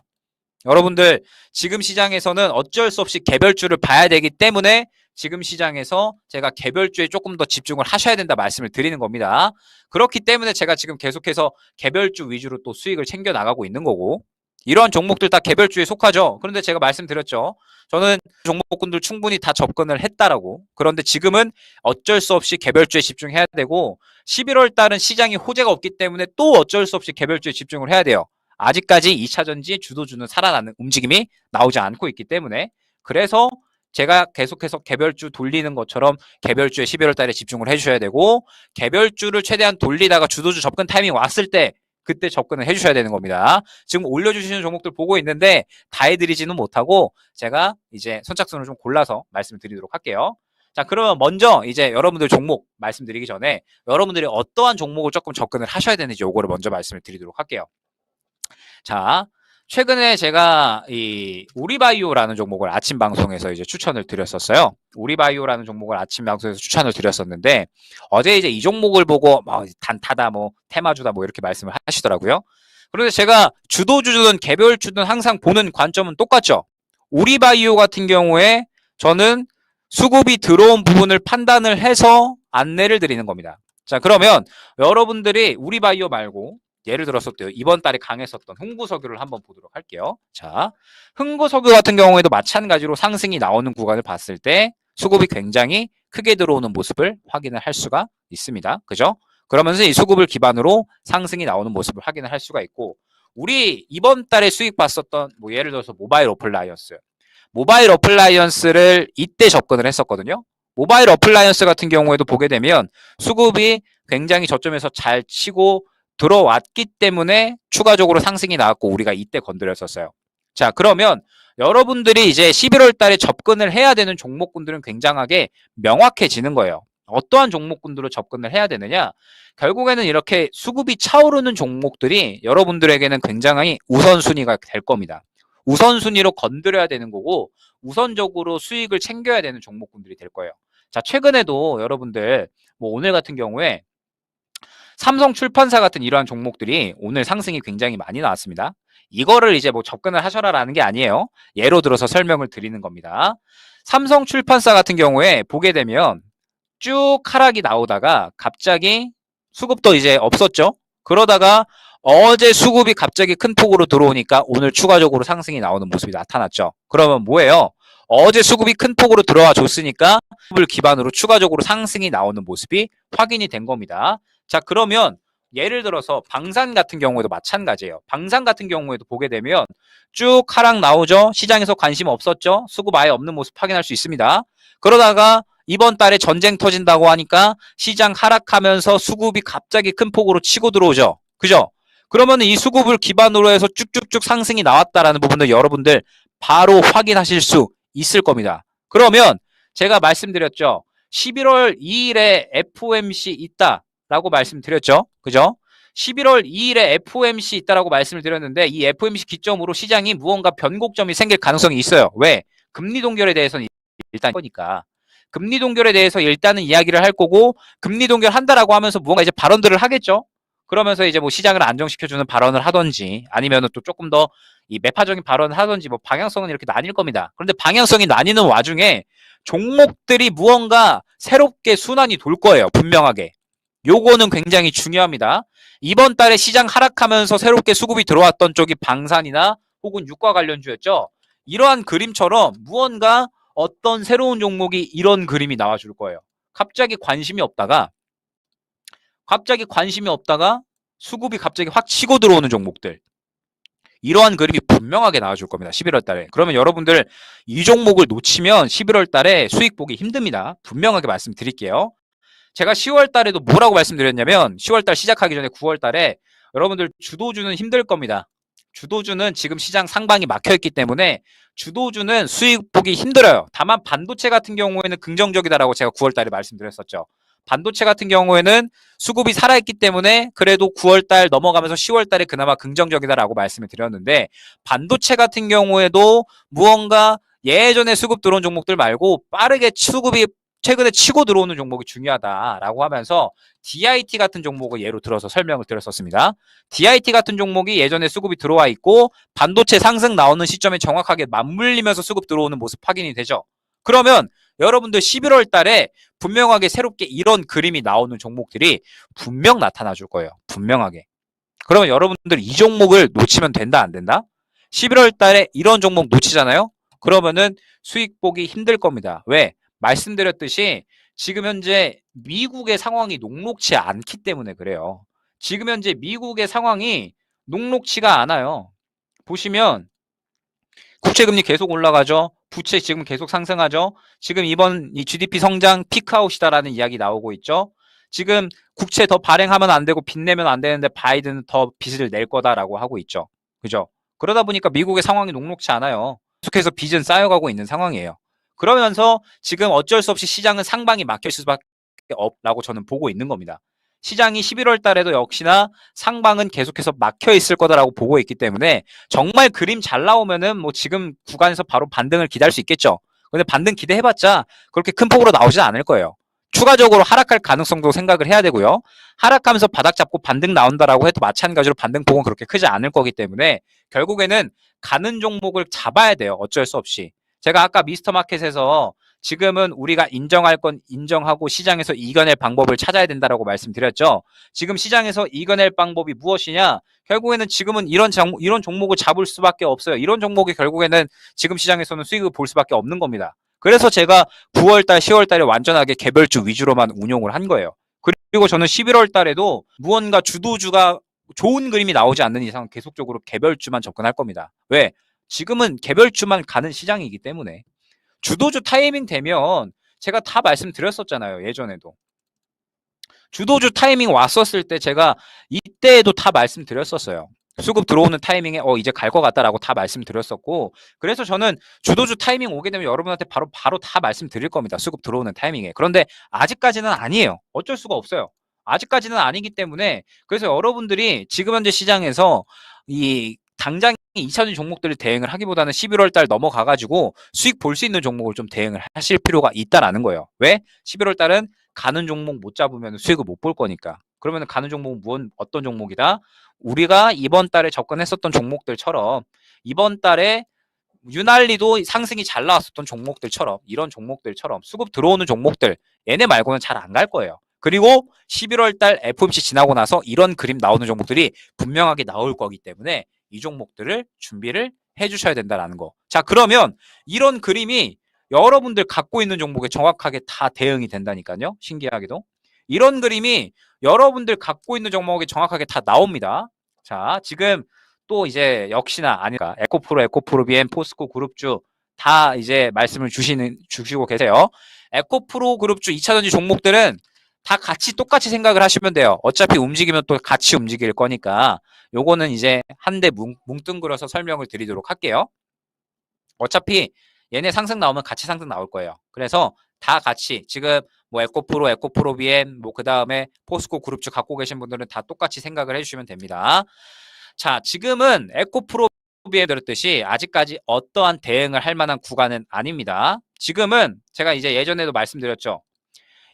여러분들, 지금 시장에서는 어쩔 수 없이 개별주를 봐야 되기 때문에 지금 시장에서 제가 개별주에 조금 더 집중을 하셔야 된다 말씀을 드리는 겁니다. 그렇기 때문에 제가 지금 계속해서 개별주 위주로 또 수익을 챙겨 나가고 있는 거고, 이러한 종목들 다 개별주에 속하죠. 그런데 제가 말씀드렸죠. 저는 종목군들 충분히 다 접근을 했다라고. 그런데 지금은 어쩔 수 없이 개별주에 집중해야 되고, 11월 달은 시장이 호재가 없기 때문에 또 어쩔 수 없이 개별주에 집중을 해야 돼요. 아직까지 2차 전지 주도주는 살아나는 움직임이 나오지 않고 있기 때문에, 그래서 제가 계속해서 개별주 돌리는 것처럼 개별주에 11월 달에 집중을 해주셔야 되고, 개별주를 최대한 돌리다가 주도주 접근 타이밍 왔을 때 그때 접근을 해주셔야 되는 겁니다. 지금 올려주시는 종목들 보고 있는데 다 해드리지는 못하고 제가 이제 선착순을 좀 골라서 말씀드리도록 할게요. 자, 그러면 먼저 이제 여러분들 종목 말씀드리기 전에 여러분들이 어떠한 종목을 조금 접근을 하셔야 되는지 요거를 먼저 말씀을 드리도록 할게요. 자, 최근에 제가 이 우리바이오라는 종목을 아침 방송에서 이제 추천을 드렸었어요. 우리바이오라는 종목을 아침 방송에서 추천을 드렸었는데, 어제 이제 이 종목을 보고 뭐 단타다, 뭐 테마주다, 뭐 이렇게 말씀을 하시더라고요. 그런데 제가 주도주든 개별주든 항상 보는 관점은 똑같죠. 우리바이오 같은 경우에 저는 수급이 들어온 부분을 판단을 해서 안내를 드리는 겁니다. 자, 그러면 여러분들이 우리바이오 말고 예를 들어서 또 이번 달에 강했었던 흥구석유를 한번 보도록 할게요. 자, 흥구석유 같은 경우에도 마찬가지로 상승이 나오는 구간을 봤을 때 수급이 굉장히 크게 들어오는 모습을 확인을 할 수가 있습니다. 그죠? 그러면서 이 수급을 기반으로 상승이 나오는 모습을 확인을 할 수가 있고, 우리 이번 달에 수익 봤었던 뭐 예를 들어서 모바일 어플라이언스를 이때 접근을 했었거든요. 모바일 어플라이언스 같은 경우에도 보게 되면 수급이 굉장히 저점에서 잘 치고 들어왔기 때문에 추가적으로 상승이 나왔고 우리가 이때 건드렸었어요. 자, 그러면 여러분들이 이제 11월 달에 접근을 해야 되는 종목군들은 굉장하게 명확해지는 거예요. 어떠한 종목군들로 접근을 해야 되느냐? 결국에는 이렇게 수급이 차오르는 종목들이 여러분들에게는 굉장히 우선순위가 될 겁니다. 우선순위로 건드려야 되는 거고, 우선적으로 수익을 챙겨야 되는 종목군들이 될 거예요. 자, 최근에도 여러분들 뭐 오늘 같은 경우에 삼성 출판사 같은 이러한 종목들이 오늘 상승이 굉장히 많이 나왔습니다. 이거를 이제 뭐 접근을 하셔라라는 게 아니에요. 예로 들어서 설명을 드리는 겁니다. 삼성 출판사 같은 경우에 보게 되면 쭉 하락이 나오다가 갑자기 수급도 이제 없었죠. 그러다가 어제 수급이 갑자기 큰 폭으로 들어오니까 오늘 추가적으로 상승이 나오는 모습이 나타났죠. 그러면 뭐예요? 어제 수급이 큰 폭으로 들어와 줬으니까 수급을 기반으로 추가적으로 상승이 나오는 모습이 확인이 된 겁니다. 자, 그러면 예를 들어서 방산 같은 경우에도 마찬가지예요. 방산 같은 경우에도 보게 되면 쭉 하락 나오죠. 시장에서 관심 없었죠. 수급 아예 없는 모습 확인할 수 있습니다. 그러다가 이번 달에 전쟁 터진다고 하니까 시장 하락하면서 수급이 갑자기 큰 폭으로 치고 들어오죠. 그죠? 그러면 이 수급을 기반으로 해서 쭉쭉쭉 상승이 나왔다라는 부분도 여러분들 바로 확인하실 수 있을 겁니다. 그러면 제가 말씀드렸죠. 11월 2일에 FOMC 있다라고 말씀드렸죠. 그죠? 11월 2일에 FOMC 있다라고 말씀을 드렸는데 이 FOMC 기점으로 시장이 무언가 변곡점이 생길 가능성이 있어요. 왜? 금리 동결에 대해서는 일단 거니까. 금리 동결에 대해서 일단은 이야기를 할 거고 금리 동결 한다라고 하면서 무언가 이제 발언들을 하겠죠. 그러면서 이제 뭐 시장을 안정시켜주는 발언을 하던지 아니면은 또 조금 더 이 매파적인 발언을 하던지 뭐 방향성은 이렇게 나뉠 겁니다. 그런데 방향성이 나뉘는 와중에 종목들이 무언가 새롭게 순환이 돌 거예요. 분명하게. 요거는 굉장히 중요합니다. 이번 달에 시장 하락하면서 새롭게 수급이 들어왔던 쪽이 방산이나 혹은 유가 관련주였죠. 이러한 그림처럼 무언가 어떤 새로운 종목이 이런 그림이 나와줄 거예요. 갑자기 관심이 없다가 수급이 갑자기 확 치고 들어오는 종목들. 이러한 그림이 분명하게 나와줄 겁니다. 11월 달에. 그러면 여러분들 이 종목을 놓치면 11월 달에 수익 보기 힘듭니다. 분명하게 말씀드릴게요. 제가 10월 달에도 뭐라고 말씀드렸냐면 10월 달 시작하기 전에 9월 달에 여러분들 주도주는 힘들 겁니다. 주도주는 지금 시장 상방이 막혀있기 때문에 주도주는 수익 보기 힘들어요. 다만 반도체 같은 경우에는 긍정적이다라고 제가 9월 달에 말씀드렸었죠. 반도체 같은 경우에는 수급이 살아있기 때문에 그래도 9월 달 넘어가면서 10월 달에 그나마 긍정적이다라고 말씀을 드렸는데 반도체 같은 경우에도 무언가 예전에 수급 들어온 종목들 말고 빠르게 수급이 최근에 치고 들어오는 종목이 중요하다라고 하면서 DIT 같은 종목을 예로 들어서 설명을 드렸었습니다. DIT 같은 종목이 예전에 수급이 들어와 있고 반도체 상승 나오는 시점에 정확하게 맞물리면서 수급 들어오는 모습 확인이 되죠. 그러면 여러분들 11월 달에 분명하게 새롭게 이런 그림이 나오는 종목들이 분명 나타나 줄 거예요. 분명하게. 그러면 여러분들 이 종목을 놓치면 된다 안 된다? 11월 달에 이런 종목 놓치잖아요? 그러면은 수익 보기 힘들 겁니다. 왜? 말씀드렸듯이 지금 현재 미국의 상황이 녹록치 않기 때문에 그래요. 지금 현재 미국의 상황이 녹록치가 않아요. 보시면 국채금리 계속 올라가죠. 부채 지금 계속 상승하죠. 지금 이번 이 GDP 성장 피크아웃이다라는 이야기 나오고 있죠. 지금 국채 더 발행하면 안 되고 빚 내면 안 되는데 바이든은 더 빚을 낼 거다라고 하고 있죠. 그죠? 그러다 보니까 미국의 상황이 녹록치 않아요. 계속해서 빚은 쌓여가고 있는 상황이에요. 그러면서 지금 어쩔 수 없이 시장은 상방이 막힐 수밖에 없라고 저는 보고 있는 겁니다. 시장이 11월 달에도 역시나 상방은 계속해서 막혀 있을 거다라고 보고 있기 때문에 정말 그림 잘 나오면은 뭐 지금 구간에서 바로 반등을 기대할 수 있겠죠. 근데 반등 기대해봤자 그렇게 큰 폭으로 나오지 않을 거예요. 추가적으로 하락할 가능성도 생각을 해야 되고요. 하락하면서 바닥 잡고 반등 나온다라고 해도 마찬가지로 반등 폭은 그렇게 크지 않을 거기 때문에 결국에는 가는 종목을 잡아야 돼요. 어쩔 수 없이. 제가 아까 미스터 마켓에서 지금은 우리가 인정할 건 인정하고 시장에서 이겨낼 방법을 찾아야 된다라고 말씀드렸죠. 지금 시장에서 이겨낼 방법이 무엇이냐? 결국에는 지금은 이런 종목을 잡을 수밖에 없어요. 이런 종목이 결국에는 지금 시장에서는 수익을 볼 수밖에 없는 겁니다. 그래서 제가 9월달, 10월달에 완전하게 개별주 위주로만 운용을 한 거예요. 그리고 저는 11월달에도 무언가 주도주가 좋은 그림이 나오지 않는 이상 계속적으로 개별주만 접근할 겁니다. 왜? 지금은 개별주만 가는 시장이기 때문에. 주도주 타이밍 되면 제가 다 말씀드렸었잖아요. 예전에도. 주도주 타이밍 왔었을 때 제가 이때에도 다 말씀드렸었어요. 수급 들어오는 타이밍에 이제 갈 것 같다라고 다 말씀드렸었고 그래서 저는 주도주 타이밍 오게 되면 여러분한테 바로 다 말씀드릴 겁니다. 수급 들어오는 타이밍에. 그런데 아직까지는 아니에요. 어쩔 수가 없어요. 아직까지는 아니기 때문에 그래서 여러분들이 지금 현재 시장에서 이 당장 2차전 종목들을 대응을 하기보다는 11월 달 넘어가가지고 수익 볼 수 있는 종목을 좀 대응을 하실 필요가 있다라는 거예요. 왜? 11월 달은 가는 종목 못 잡으면 수익을 못 볼 거니까. 그러면 가는 종목은 어떤 종목이다? 우리가 이번 달에 접근했었던 종목들처럼 이번 달에 유난리도 상승이 잘 나왔었던 종목들처럼 이런 종목들처럼 수급 들어오는 종목들 얘네 말고는 잘 안 갈 거예요. 그리고 11월 달 FOMC 지나고 나서 이런 그림 나오는 종목들이 분명하게 나올 거기 때문에 이 종목들을 준비를 해주셔야 된다는 거. 자, 그러면 이런 그림이 여러분들 갖고 있는 종목에 정확하게 다 대응이 된다니까요. 신기하게도. 이런 그림이 여러분들 갖고 있는 종목에 정확하게 다 나옵니다. 자, 지금 또 이제 역시나 아니까 에코프로, 에코프로비엠, 포스코 그룹주 다 이제 말씀을 주시고 계세요. 에코프로 그룹주 2차전지 종목들은 다 같이 똑같이 생각을 하시면 돼요. 어차피 움직이면 또 같이 움직일 거니까 요거는 이제 한데 뭉뚱그려서 설명을 드리도록 할게요. 어차피 얘네 상승 나오면 같이 상승 나올 거예요. 그래서 다 같이 지금 뭐 에코프로, 에코프로비엠, 뭐 그 다음에 포스코 그룹주 갖고 계신 분들은 다 똑같이 생각을 해주시면 됩니다. 자, 지금은 에코프로비엠 들었듯이 아직까지 어떠한 대응을 할 만한 구간은 아닙니다. 지금은 제가 이제 예전에도 말씀드렸죠.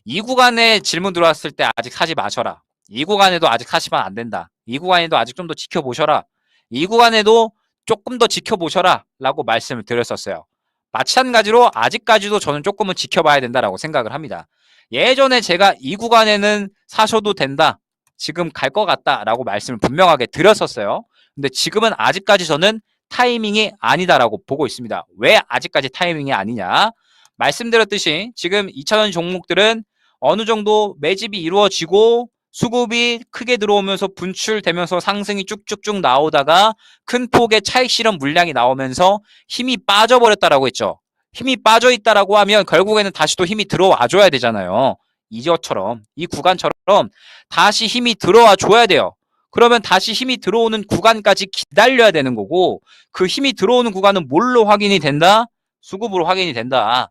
이 구간에 질문 들어왔을 때 아직 사지 마셔라. 이 구간에도 아직 사시면 안 된다. 이 구간에도 아직 좀 더 지켜보셔라. 이 구간에도 조금 더 지켜보셔라 라고 말씀을 드렸었어요. 마찬가지로 아직까지도 저는 조금은 지켜봐야 된다라고 생각을 합니다. 예전에 제가 이 구간에는 사셔도 된다. 지금 갈 것 같다 라고 말씀을 분명하게 드렸었어요. 근데 지금은 아직까지 저는 타이밍이 아니다라고 보고 있습니다. 왜 아직까지 타이밍이 아니냐? 말씀드렸듯이 지금 2차전 종목들은 어느 정도 매집이 이루어지고 수급이 크게 들어오면서 분출되면서 상승이 쭉쭉쭉 나오다가 큰 폭의 차익 실현 물량이 나오면서 힘이 빠져버렸다라고 했죠. 힘이 빠져있다라고 하면 결국에는 다시 또 힘이 들어와 줘야 되잖아요. 이저처럼 이 구간처럼 다시 힘이 들어와 줘야 돼요. 그러면 다시 힘이 들어오는 구간까지 기다려야 되는 거고 그 힘이 들어오는 구간은 뭘로 확인이 된다? 수급으로 확인이 된다.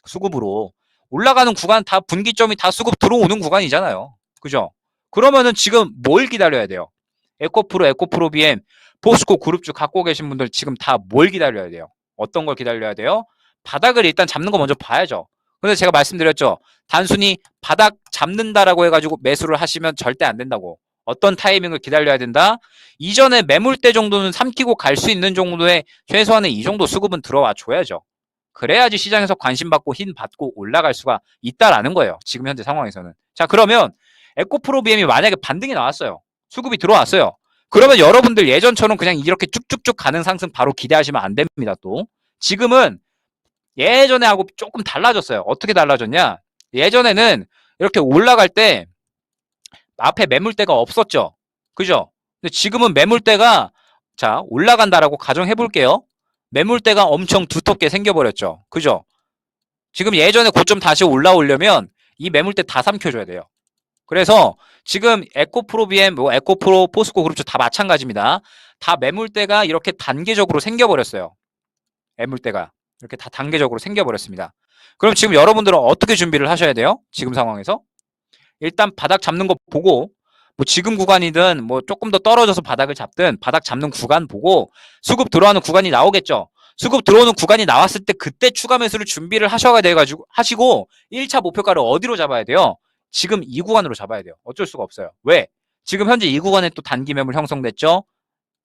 수급으로. 올라가는 구간 다 분기점이 다 수급 들어오는 구간이잖아요. 그죠? 그러면은 지금 뭘 기다려야 돼요? 에코프로, 에코프로비엠, 포스코 그룹주 갖고 계신 분들 지금 다 뭘 기다려야 돼요? 어떤 걸 기다려야 돼요? 바닥을 일단 잡는 거 먼저 봐야죠. 근데 제가 말씀드렸죠. 단순히 바닥 잡는다라고 해가지고 매수를 하시면 절대 안 된다고. 어떤 타이밍을 기다려야 된다? 이전에 매물대 정도는 삼키고 갈 수 있는 정도의 최소한의 이 정도 수급은 들어와 줘야죠. 그래야지 시장에서 관심 받고 힘 받고 올라갈 수가 있다라는 거예요. 지금 현재 상황에서는. 자, 그러면 에코프로비엠이 만약에 반등이 나왔어요. 수급이 들어왔어요. 그러면 여러분들 예전처럼 그냥 이렇게 쭉쭉쭉 가는 상승 바로 기대하시면 안 됩니다. 또 지금은 예전에 하고 조금 달라졌어요. 어떻게 달라졌냐? 예전에는 이렇게 올라갈 때 앞에 매물대가 없었죠. 그죠? 근데 지금은 매물대가 자 올라간다라고 가정해 볼게요. 매물대가 엄청 두텁게 생겨버렸죠. 그죠? 지금 예전에 고점 다시 올라오려면 이 매물대 다 삼켜줘야 돼요. 그래서 지금 에코프로비엠, 뭐 에코프로, 포스코 그룹주 다 마찬가지입니다. 다 매물대가 이렇게 단계적으로 생겨버렸어요. 매물대가 이렇게 다 단계적으로 생겨버렸습니다. 그럼 지금 여러분들은 어떻게 준비를 하셔야 돼요? 지금 상황에서 일단 바닥 잡는 거 보고 뭐 지금 구간이든 뭐 조금 더 떨어져서 바닥을 잡든 바닥 잡는 구간 보고 수급 들어가는 구간이 나오겠죠. 수급 들어오는 구간이 나왔을 때 그때 추가 매수를 준비를 하셔야 돼가지고 하시고 1차 목표가를 어디로 잡아야 돼요? 지금 이 구간으로 잡아야 돼요. 어쩔 수가 없어요. 왜? 지금 현재 이 구간에 또 단기 매물 형성됐죠.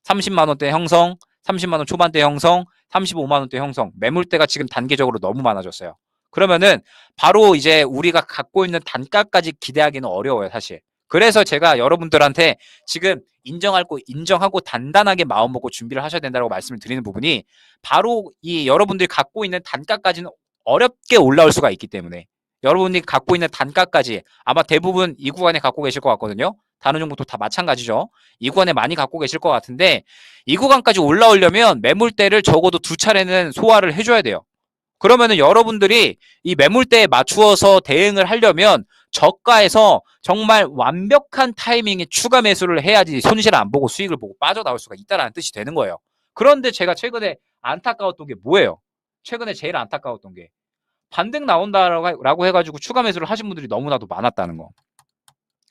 30만 원대 형성, 30만 원 초반대 형성, 35만 원대 형성. 매물대가 지금 단계적으로 너무 많아졌어요. 그러면은 바로 이제 우리가 갖고 있는 단가까지 기대하기는 어려워요, 사실. 그래서 제가 여러분들한테 지금 인정하고 단단하게 마음 먹고 준비를 하셔야 된다고 말씀을 드리는 부분이 바로 이 여러분들이 갖고 있는 단가까지는 어렵게 올라올 수가 있기 때문에 여러분이 갖고 있는 단가까지 아마 대부분 이 구간에 갖고 계실 것 같거든요. 다른 종목도 다 마찬가지죠. 이 구간에 많이 갖고 계실 것 같은데 이 구간까지 올라오려면 매물대를 적어도 2차례는 소화를 해줘야 돼요. 그러면은 여러분들이 이 매물대에 맞추어서 대응을 하려면 저가에서 정말 완벽한 타이밍에 추가 매수를 해야지 손실 안 보고 수익을 보고 빠져나올 수가 있다는 뜻이 되는 거예요. 그런데 제가 최근에 안타까웠던 게 뭐예요? 최근에 제일 안타까웠던 게 반등 나온다라고 해가지고 추가 매수를 하신 분들이 너무나도 많았다는 거.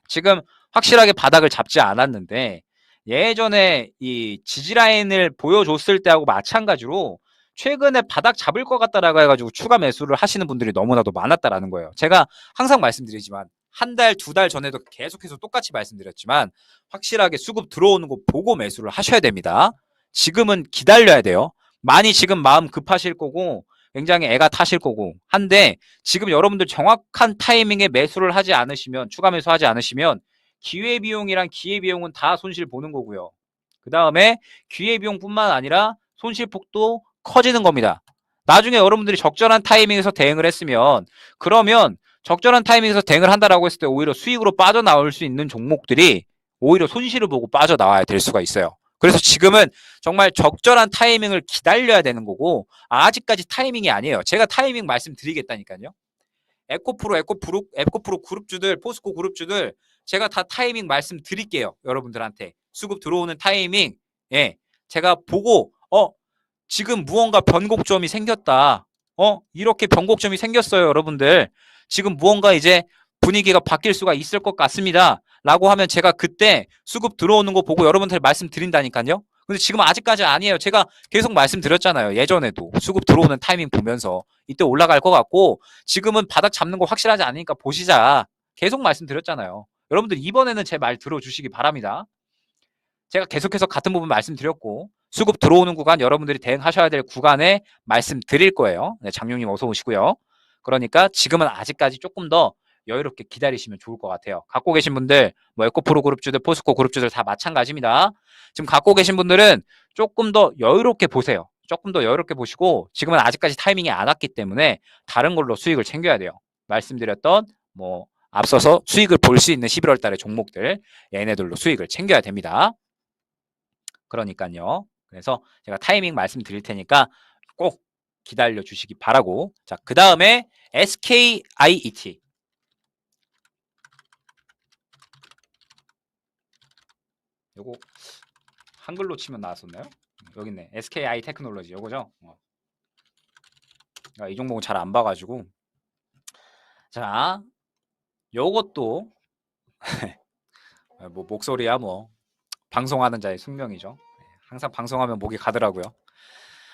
지금 확실하게 바닥을 잡지 않았는데 예전에 이 지지라인을 보여줬을 때하고 마찬가지로 최근에 바닥 잡을 것 같다라고 해가지고 추가 매수를 하시는 분들이 너무나도 많았다라는 거예요. 제가 항상 말씀드리지만 한 달, 2달 전에도 계속해서 똑같이 말씀드렸지만 확실하게 수급 들어오는 거 보고 매수를 하셔야 됩니다. 지금은 기다려야 돼요. 많이 지금 마음 급하실 거고 굉장히 애가 타실 거고 한데 지금 여러분들 정확한 타이밍에 매수를 하지 않으시면 추가 매수하지 않으시면 기회비용이랑 기회비용은 다 손실 보는 거고요. 그 다음에 기회비용뿐만 아니라 손실폭도 커지는 겁니다. 나중에 여러분들이 적절한 타이밍에서 대응을 했으면 그러면 적절한 타이밍에서 대응을 한다라고 했을 때 오히려 수익으로 빠져나올 수 있는 종목들이 오히려 손실을 보고 빠져나와야 될 수가 있어요. 그래서 지금은 정말 적절한 타이밍을 기다려야 되는 거고 아직까지 타이밍이 아니에요. 제가 타이밍 말씀드리겠다니까요. 에코프로 그룹주들, 포스코 그룹주들 제가 다 타이밍 말씀드릴게요. 여러분들한테 수급 들어오는 타이밍, 예, 제가 보고 지금 무언가 변곡점이 생겼다. 이렇게 변곡점이 생겼어요, 여러분들. 지금 무언가 이제 분위기가 바뀔 수가 있을 것 같습니다. 라고 하면 제가 그때 수급 들어오는 거 보고 여러분들 말씀드린다니까요. 근데 지금 아직까지 아니에요. 제가 계속 말씀드렸잖아요. 예전에도 수급 들어오는 타이밍 보면서 이때 올라갈 것 같고 지금은 바닥 잡는 거 확실하지 않으니까 보시자. 계속 말씀드렸잖아요. 여러분들 이번에는 제 말 들어주시기 바랍니다. 제가 계속해서 같은 부분 말씀드렸고 수급 들어오는 구간 여러분들이 대응하셔야 될 구간에 말씀드릴 거예요. 네, 장룡님 어서 오시고요. 그러니까 지금은 아직까지 조금 더 여유롭게 기다리시면 좋을 것 같아요. 갖고 계신 분들 뭐 에코프로 그룹주들, 포스코 그룹주들 다 마찬가지입니다. 지금 갖고 계신 분들은 조금 더 여유롭게 보세요. 조금 더 여유롭게 보시고 지금은 아직까지 타이밍이 안 왔기 때문에 다른 걸로 수익을 챙겨야 돼요. 말씀드렸던 뭐 앞서서 수익을 볼 수 있는 11월 달의 종목들 얘네들로 수익을 챙겨야 됩니다. 그러니까요. 그래서 제가 타이밍 말씀드릴 테니까 꼭 기다려 주시기 바라고. 자, 그 다음에 SKIET. 요거 한글로 치면 나왔었나요? 여기 있네. SKI 테크놀로지 요거죠. 이 종목은 잘 안 봐가지고. 자, 요것도 뭐 목소리야 뭐 방송하는 자의 숙명이죠. 항상 방송하면 목이 가더라고요.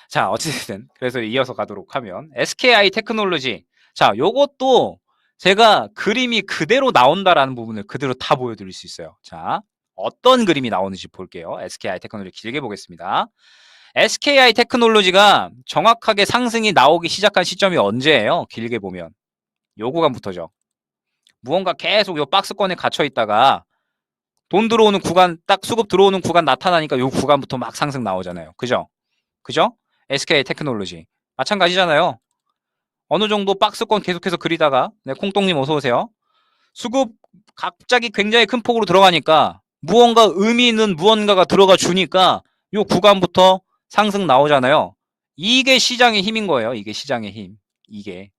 자, 어찌됐든 그래서 이어서 가도록 하면 SKI 테크놀로지. 자, 요것도 제가 그림이 그대로 나온다라는 부분을 그대로 다 보여드릴 수 있어요. 자, 어떤 그림이 나오는지 볼게요. SKI 테크놀로지 길게 보겠습니다. SKI 테크놀로지가 정확하게 상승이 나오기 시작한 시점이 언제예요? 길게 보면 요 구간부터죠. 무언가 계속 요 박스권에 갇혀 있다가 돈 들어오는 구간, 딱 수급 들어오는 구간 나타나니까 요 구간부터 막 상승 나오잖아요. 그죠? 그죠? SK 테크놀로지 마찬가지잖아요. 어느 정도 박스권 계속해서 그리다가 네, 콩똥님 어서 오세요. 수급 갑자기 굉장히 큰 폭으로 들어가니까 무언가 의미 있는 무언가가 들어가 주니까 요 구간부터 상승 나오잖아요. 이게 시장의 힘인 거예요. 이게 시장의 힘. 이게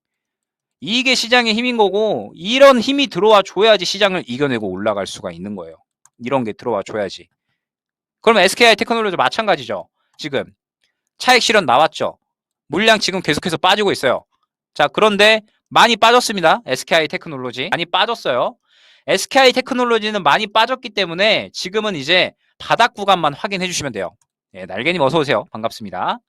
시장의 힘인 거고 이런 힘이 들어와 줘야지 시장을 이겨내고 올라갈 수가 있는 거예요. 이런 게 들어와 줘야지. 그럼 SKI 테크놀로지도 마찬가지죠. 지금 차익 실현 나왔죠. 물량 지금 계속해서 빠지고 있어요. 자, 그런데 많이 빠졌습니다. SKI 테크놀로지 많이 빠졌어요. SKI 테크놀로지는 많이 빠졌기 때문에 지금은 이제 바닥 구간만 확인해 주시면 돼요. 네, 날개님 어서 오세요. 반갑습니다.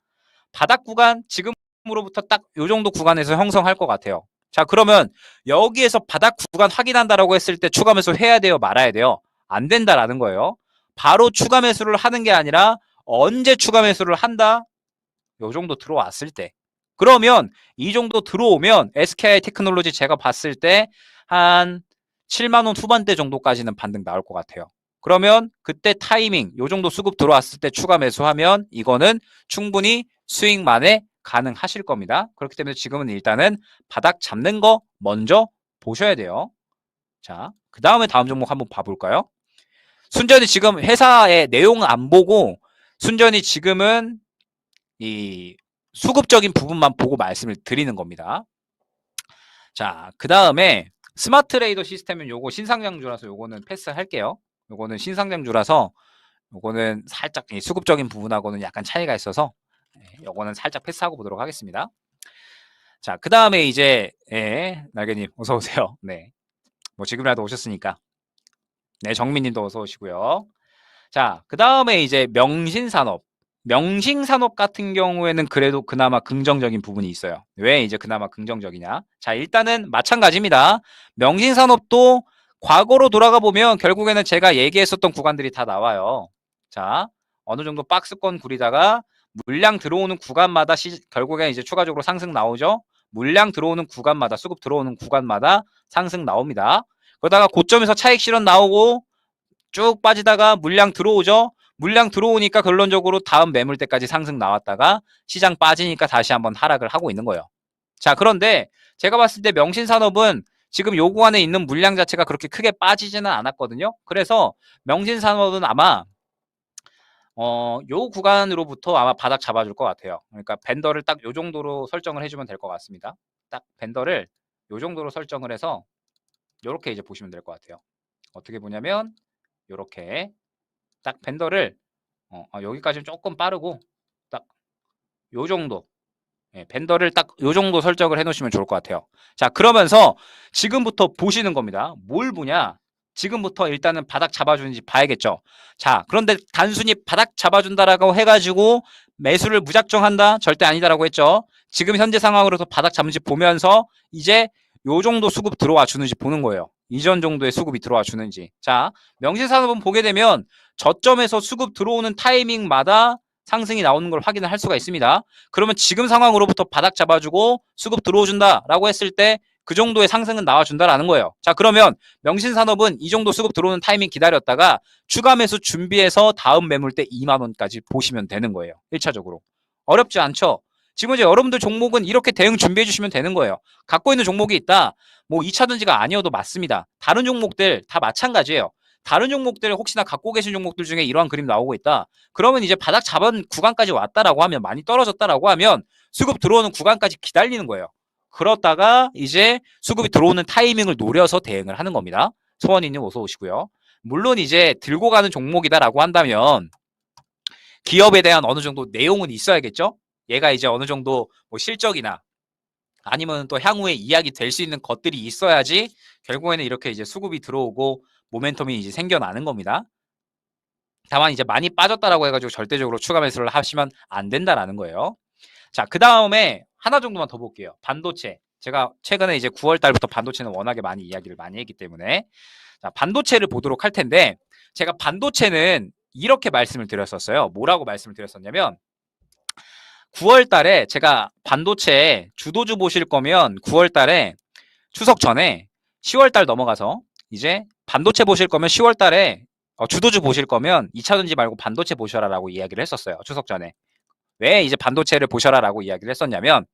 바닥 구간 지금으로부터 딱 요 정도 구간에서 형성할 것 같아요. 자, 그러면 여기에서 바닥 구간 확인한다라고 했을 때 추가 매수 해야 돼요? 말아야 돼요? 안 된다라는 거예요. 바로 추가 매수를 하는 게 아니라 언제 추가 매수를 한다? 요 정도 들어왔을 때. 그러면 이 정도 들어오면 SKI 테크놀로지 제가 봤을 때 한 7만 원 후반대 정도까지는 반등 나올 것 같아요. 그러면 그때 타이밍 요 정도 수급 들어왔을 때 추가 매수하면 이거는 충분히 수익 만회 가능하실 겁니다. 그렇기 때문에 지금은 일단은 바닥 잡는 거 먼저 보셔야 돼요. 자, 그 다음에 다음 종목 한번 봐볼까요? 순전히 지금 회사의 내용 안 보고 순전히 지금은 이 수급적인 부분만 보고 말씀을 드리는 겁니다. 자, 그 다음에 스마트 레이더 시스템은 요거 신상장주라서 요거는 패스할게요. 요거는 신상장주라서 요거는 살짝 수급적인 부분하고는 약간 차이가 있어서 요거는 살짝 패스하고 보도록 하겠습니다. 자, 그 다음에 이제 날개님 어서 오세요. 네, 뭐 지금이라도 오셨으니까. 네, 정민님도 어서 오시고요. 자, 그 다음에 이제 명신산업. 명신산업 같은 경우에는 그래도 그나마 긍정적인 부분이 있어요. 왜 이제 그나마 긍정적이냐? 자, 일단은 마찬가지입니다. 명신산업도 과거로 돌아가 보면 결국에는 제가 얘기했었던 구간들이 다 나와요. 자, 어느 정도 박스권 구리다가 물량 들어오는 구간마다 결국에 이제 추가적으로 상승 나오죠. 물량 들어오는 구간마다 수급 들어오는 구간마다 상승 나옵니다. 그러다가 고점에서 차익 실현 나오고 쭉 빠지다가 물량 들어오죠. 물량 들어오니까 결론적으로 다음 매물대까지 상승 나왔다가 시장 빠지니까 다시 한번 하락을 하고 있는 거예요. 자, 그런데 제가 봤을 때 명신산업은 지금 요구 안에 있는 물량 자체가 그렇게 크게 빠지지는 않았거든요. 그래서 명신산업은 아마 요 구간으로부터 아마 바닥 잡아줄 것 같아요. 그러니까 밴더를 딱 요 정도로 설정을 해주면 될 것 같습니다. 딱 밴더를 요 정도로 설정을 해서 요렇게 이제 보시면 될 것 같아요. 어떻게 보냐면 요렇게 딱 밴더를 여기까지는 조금 빠르고 딱 요 정도, 예, 밴더를 딱 요 정도 설정을 해 놓으시면 좋을 것 같아요. 자, 그러면서 지금부터 보시는 겁니다. 뭘 보냐? 지금부터 일단은 바닥 잡아주는지 봐야겠죠. 자, 그런데 단순히 바닥 잡아준다라고 해가지고 매수를 무작정 한다? 절대 아니다라고 했죠. 지금 현재 상황으로서 바닥 잡는지 보면서 이제 요 정도 수급 들어와 주는지 보는 거예요. 이전 정도의 수급이 들어와 주는지. 자, 명신산업은 보게 되면 저점에서 수급 들어오는 타이밍마다 상승이 나오는 걸 확인을 할 수가 있습니다. 그러면 지금 상황으로부터 바닥 잡아주고 수급 들어오준다라고 했을 때 그 정도의 상승은 나와준다라는 거예요. 자, 그러면 명신산업은 이 정도 수급 들어오는 타이밍 기다렸다가 추가 매수 준비해서 다음 매물대 2만 원까지 보시면 되는 거예요. 1차적으로. 어렵지 않죠? 지금 이제 여러분들 종목은 이렇게 대응 준비해 주시면 되는 거예요. 갖고 있는 종목이 있다. 뭐 2차전지가 아니어도 맞습니다. 다른 종목들 다 마찬가지예요. 다른 종목들 혹시나 갖고 계신 종목들 중에 이러한 그림 나오고 있다. 그러면 이제 바닥 잡은 구간까지 왔다라고 하면, 많이 떨어졌다라고 하면 수급 들어오는 구간까지 기다리는 거예요. 그러다가 이제 수급이 들어오는 타이밍을 노려서 대응을 하는 겁니다. 소원이님 어서 오시고요. 물론 이제 들고 가는 종목이다라고 한다면 기업에 대한 어느 정도 내용은 있어야겠죠. 얘가 이제 어느 정도 뭐 실적이나 아니면 또 향후에 이야기 될 수 있는 것들이 있어야지 결국에는 이렇게 이제 수급이 들어오고 모멘텀이 이제 생겨나는 겁니다. 다만 이제 많이 빠졌다라고 해가지고 절대적으로 추가 매수를 하시면 안 된다라는 거예요. 자, 그 다음에 하나 정도만 더 볼게요. 반도체. 제가 최근에 이제 9월 달부터 반도체는 워낙에 많이 이야기를 많이 했기 때문에 자, 반도체를 보도록 할 텐데 제가 반도체는 이렇게 말씀을 드렸었어요. 뭐라고 말씀을 드렸었냐면 9월 달에 제가 반도체 주도주 보실 거면 9월 달에 추석 전에 10월 달 넘어가서 이제 반도체 보실 거면 10월 달에 주도주 보실 거면 2차전지 말고 반도체 보셔라라고 이야기를 했었어요. 추석 전에. 왜 이제 반도체를 보셔라라고 이야기를 했었냐면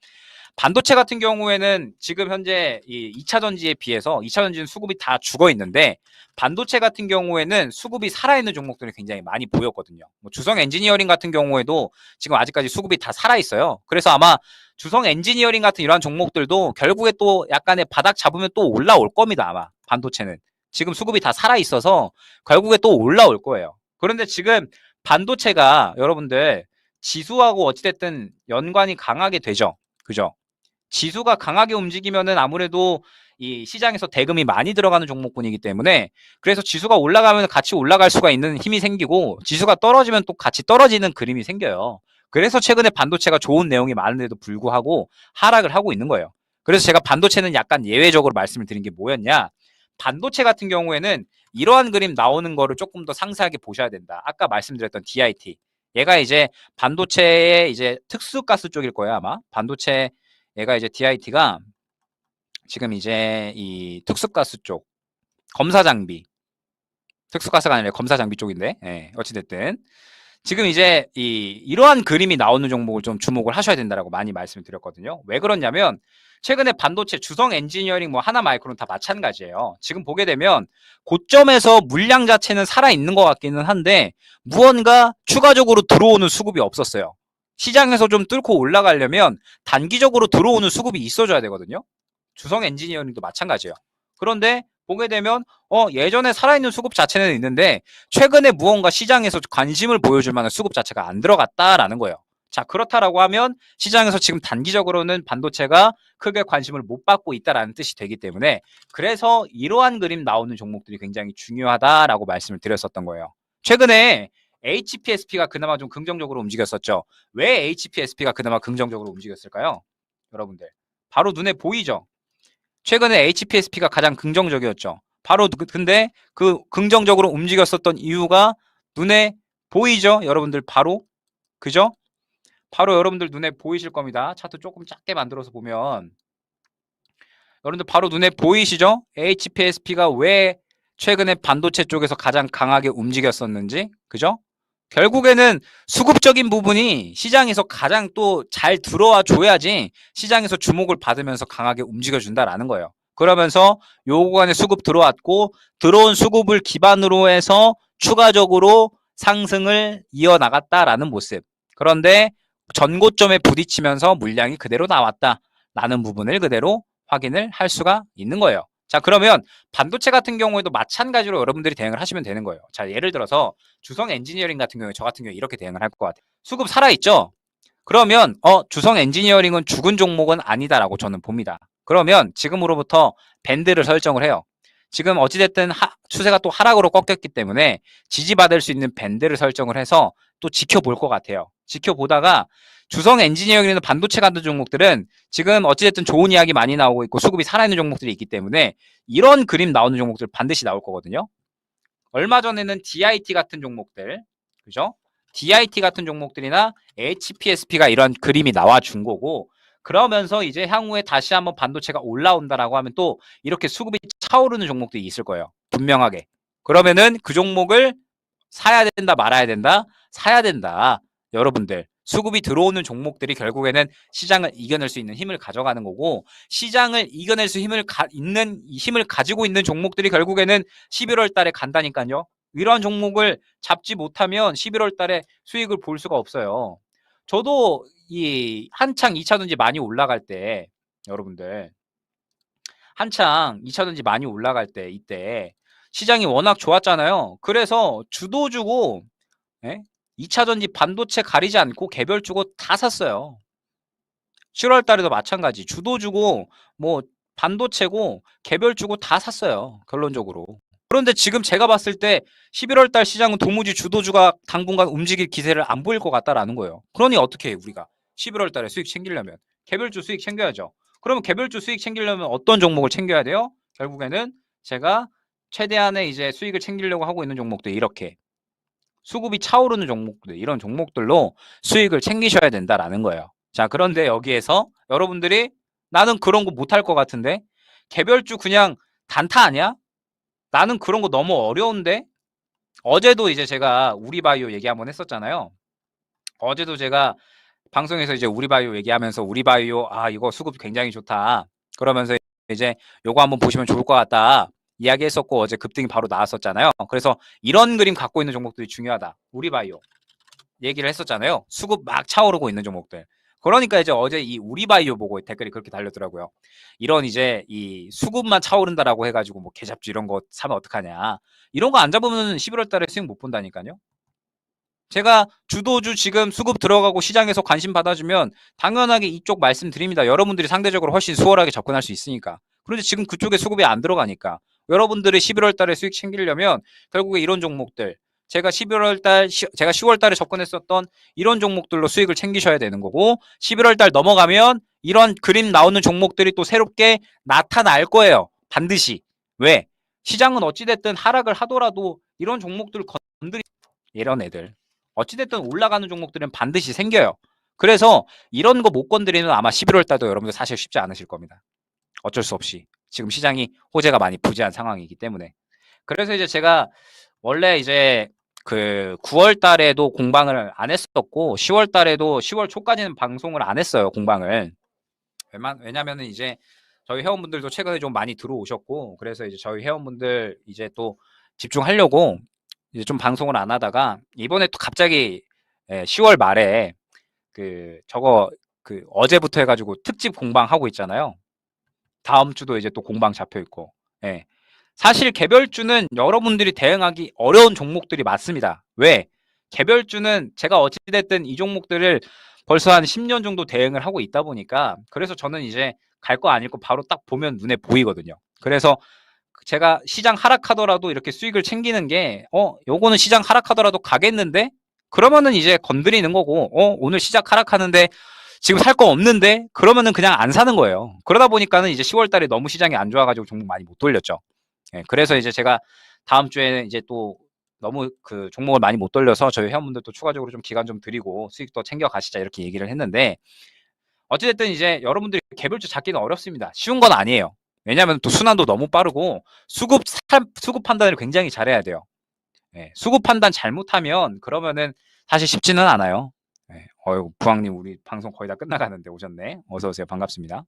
반도체 같은 경우에는 지금 현재 이 2차전지에 비해서 2차전지는 수급이 다 죽어 있는데 반도체 같은 경우에는 수급이 살아있는 종목들이 굉장히 많이 보였거든요. 뭐 주성 엔지니어링 같은 경우에도 지금 아직까지 수급이 다 살아있어요. 그래서 아마 주성 엔지니어링 같은 이러한 종목들도 결국에 또 약간의 바닥 잡으면 또 올라올 겁니다. 아마 반도체는. 지금 수급이 다 살아있어서 결국에 또 올라올 거예요. 그런데 지금 반도체가 여러분들 지수하고 어찌됐든 연관이 강하게 되죠. 그죠? 지수가 강하게 움직이면은 아무래도 이 시장에서 대금이 많이 들어가는 종목군이기 때문에 그래서 지수가 올라가면 같이 올라갈 수가 있는 힘이 생기고 지수가 떨어지면 또 같이 떨어지는 그림이 생겨요. 그래서 최근에 반도체가 좋은 내용이 많은데도 불구하고 하락을 하고 있는 거예요. 그래서 제가 반도체는 약간 예외적으로 말씀을 드린 게 뭐였냐? 반도체 같은 경우에는 이러한 그림 나오는 거를 조금 더 상세하게 보셔야 된다. 아까 말씀드렸던 DIT. 얘가 이제 반도체의 이제 특수가스 쪽일 거예요, 아마. 반도체 얘가 이제 DIT가 지금 이제 이 특수가스 쪽 검사 장비, 특수가스가 아니라 검사 장비 쪽인데, 예, 어찌됐든 지금 이제 이러한 그림이 나오는 종목을 좀 주목을 하셔야 된다라고 많이 말씀을 드렸거든요. 왜 그러냐면 최근에 반도체 주성 엔지니어링 뭐 하나 마이크론 다 마찬가지예요. 지금 보게 되면 고점에서 물량 자체는 살아있는 것 같기는 한데 무언가 추가적으로 들어오는 수급이 없었어요. 시장에서 좀 뚫고 올라가려면 단기적으로 들어오는 수급이 있어줘야 되거든요. 주성 엔지니어링도 마찬가지예요. 그런데 보게 되면 예전에 살아있는 수급 자체는 있는데 최근에 무언가 시장에서 관심을 보여줄 만한 수급 자체가 안 들어갔다라는 거예요. 자, 그렇다라고 하면 시장에서 지금 단기적으로는 반도체가 크게 관심을 못 받고 있다라는 뜻이 되기 때문에 그래서 이러한 그림 나오는 종목들이 굉장히 중요하다라고 말씀을 드렸었던 거예요. 최근에 HPSP가 그나마 좀 긍정적으로 움직였었죠. 왜 HPSP가 그나마 긍정적으로 움직였을까요? 여러분들 바로 눈에 보이죠? 최근에 HPSP가 가장 긍정적이었죠. 바로 근데 그 긍정적으로 움직였었던 이유가 눈에 보이죠? 여러분들 바로 그죠? 바로 여러분들 눈에 보이실 겁니다. 차트 조금 작게 만들어서 보면 여러분들 바로 눈에 보이시죠? HPSP가 왜 최근에 반도체 쪽에서 가장 강하게 움직였었는지 그죠? 결국에는 수급적인 부분이 시장에서 가장 또 잘 들어와 줘야지 시장에서 주목을 받으면서 강하게 움직여준다라는 거예요. 그러면서 요 구간에 수급 들어왔고 들어온 수급을 기반으로 해서 추가적으로 상승을 이어나갔다라는 모습. 그런데 전고점에 부딪히면서 물량이 그대로 나왔다라는 부분을 그대로 확인을 할 수가 있는 거예요. 자, 그러면 반도체 같은 경우에도 마찬가지로 여러분들이 대응을 하시면 되는 거예요. 자, 예를 들어서 주성 엔지니어링 같은 경우에 저 같은 경우에 이렇게 대응을 할 것 같아요. 수급 살아있죠? 그러면 주성 엔지니어링은 죽은 종목은 아니다라고 저는 봅니다. 그러면 지금으로부터 밴드를 설정을 해요. 지금 어찌됐든 추세가 또 하락으로 꺾였기 때문에 지지받을 수 있는 밴드를 설정을 해서 또 지켜볼 것 같아요. 지켜보다가 주성 엔지니어링이나 반도체 같은 종목들은 지금 어찌됐든 좋은 이야기 많이 나오고 있고 수급이 살아있는 종목들이 있기 때문에 이런 그림 나오는 종목들 반드시 나올 거거든요. 얼마 전에는 DIT 같은 종목들, 그죠? DIT 같은 종목들이나 HPSP가 이런 그림이 나와준 거고, 그러면서 이제 향후에 다시 한번 반도체가 올라온다라고 하면 또 이렇게 수급이 차오르는 종목들이 있을 거예요. 분명하게. 그러면은 그 종목을 사야 된다, 말아야 된다, 사야 된다. 여러분들. 수급이 들어오는 종목들이 결국에는 시장을 이겨낼 수 있는 힘을 가져가는 거고, 시장을 이겨낼 수 있는 힘을 가지고 있는 종목들이 결국에는 11월 달에 간다니까요. 이런 종목을 잡지 못하면 11월 달에 수익을 볼 수가 없어요. 저도 이 한창 2차전지 많이 올라갈 때, 여러분들, 한창 2차전지 많이 올라갈 때, 이때 시장이 워낙 좋았잖아요. 그래서 주도 주고, 예? 2차전지 반도체 가리지 않고 개별 주고 다 샀어요. 7월 달에도 마찬가지. 주도 주고 뭐 반도체고 개별 주고 다 샀어요. 결론적으로. 그런데 지금 제가 봤을 때 11월 달 시장은 도무지 주도주가 당분간 움직일 기세를 안 보일 것 같다라는 거예요. 그러니 어떻게 해요, 우리가? 11월 달에 수익 챙기려면 개별주 수익 챙겨야죠. 그러면 개별주 수익 챙기려면 어떤 종목을 챙겨야 돼요? 결국에는 제가 최대한의 이제 수익을 챙기려고 하고 있는 종목들 이렇게 수급이 차오르는 종목들 이런 종목들로 수익을 챙기셔야 된다라는 거예요. 자, 그런데 여기에서 여러분들이 나는 그런 거 못할 것 같은데 개별주 그냥 단타 아니야? 나는 그런 거 너무 어려운데 어제도 이제 제가 우리바이오 얘기 한번 했었잖아요. 어제도 제가 방송에서 이제 우리바이오 얘기하면서 우리바이오 이거 수급 굉장히 좋다. 그러면서 이제 요거 한번 보시면 좋을 것 같다. 이야기했었고 어제 급등이 바로 나왔었잖아요. 그래서 이런 그림 갖고 있는 종목들이 중요하다. 우리바이오 얘기를 했었잖아요. 수급 막 차오르고 있는 종목들. 그러니까 이제 어제 이 우리바이오 보고 댓글이 그렇게 달렸더라고요. 이런 이제 이 수급만 차오른다라고 해가지고 뭐 개잡주 이런 거 사면 어떡하냐. 이런 거 안 잡으면 11월 달에 수익 못 본다니까요. 제가 주도주 지금 수급 들어가고 시장에서 관심 받아주면 당연하게 이쪽 말씀드립니다. 여러분들이 상대적으로 훨씬 수월하게 접근할 수 있으니까. 그런데 지금 그쪽에 수급이 안 들어가니까 여러분들이 11월 달에 수익 챙기려면 결국에 이런 종목들 제가 11월 달 제가 10월 달에 접근했었던 이런 종목들로 수익을 챙기셔야 되는 거고 11월 달 넘어가면 이런 그림 나오는 종목들이 또 새롭게 나타날 거예요. 반드시. 왜? 시장은 어찌됐든 하락을 하더라도 이런 종목들을 건드리 이런 애들 어찌됐든 올라가는 종목들은 반드시 생겨요. 그래서 이런 거 못 건드리면 아마 11월 달도 여러분들 사실 쉽지 않으실 겁니다. 어쩔 수 없이 지금 시장이 호재가 많이 부재한 상황이기 때문에. 그래서 이제 제가 원래 이제 그 9월 달에도 공방을 안 했었고 10월 달에도 10월 초까지는 방송을 안 했어요. 공방을. 왜냐면은 이제 저희 회원분들도 최근에 좀 많이 들어오셨고 그래서 이제 저희 회원분들 이제 또 집중하려고 이제 좀 방송을 안 하다가 이번에 또 갑자기 10월 말에 저거 어제부터 해가지고 특집 공방 하고 있잖아요. 다음 주도 이제 또 공방 잡혀 있고. 예. 사실 개별주는 여러분들이 대응하기 어려운 종목들이 많습니다. 왜? 개별주는 제가 어찌됐든 이 종목들을 벌써 한 10년 정도 대응을 하고 있다 보니까 그래서 저는 이제 갈 거 아닐 거 바로 딱 보면 눈에 보이거든요. 그래서 제가 시장 하락하더라도 이렇게 수익을 챙기는 게 요거는 시장 하락하더라도 가겠는데 그러면은 이제 건드리는 거고 오늘 시작 하락하는데 지금 살 거 없는데 그러면은 그냥 안 사는 거예요. 그러다 보니까는 이제 10월 달에 너무 시장이 안 좋아가지고 종목 많이 못 돌렸죠. 예, 그래서 이제 제가 다음 주에는 이제 또 너무 그 종목을 많이 못 돌려서 저희 회원분들도 추가적으로 좀 기간 좀 드리고 수익도 챙겨 가시자 이렇게 얘기를 했는데 어찌됐든 이제 여러분들이 개별주 잡기는 어렵습니다. 쉬운 건 아니에요. 왜냐하면 또 순환도 너무 빠르고 수급 판단을 굉장히 잘해야 돼요. 예, 수급 판단 잘못하면 그러면은 사실 쉽지는 않아요. 예, 부왕님 우리 방송 거의 다 끝나가는데 오셨네. 어서 오세요. 반갑습니다.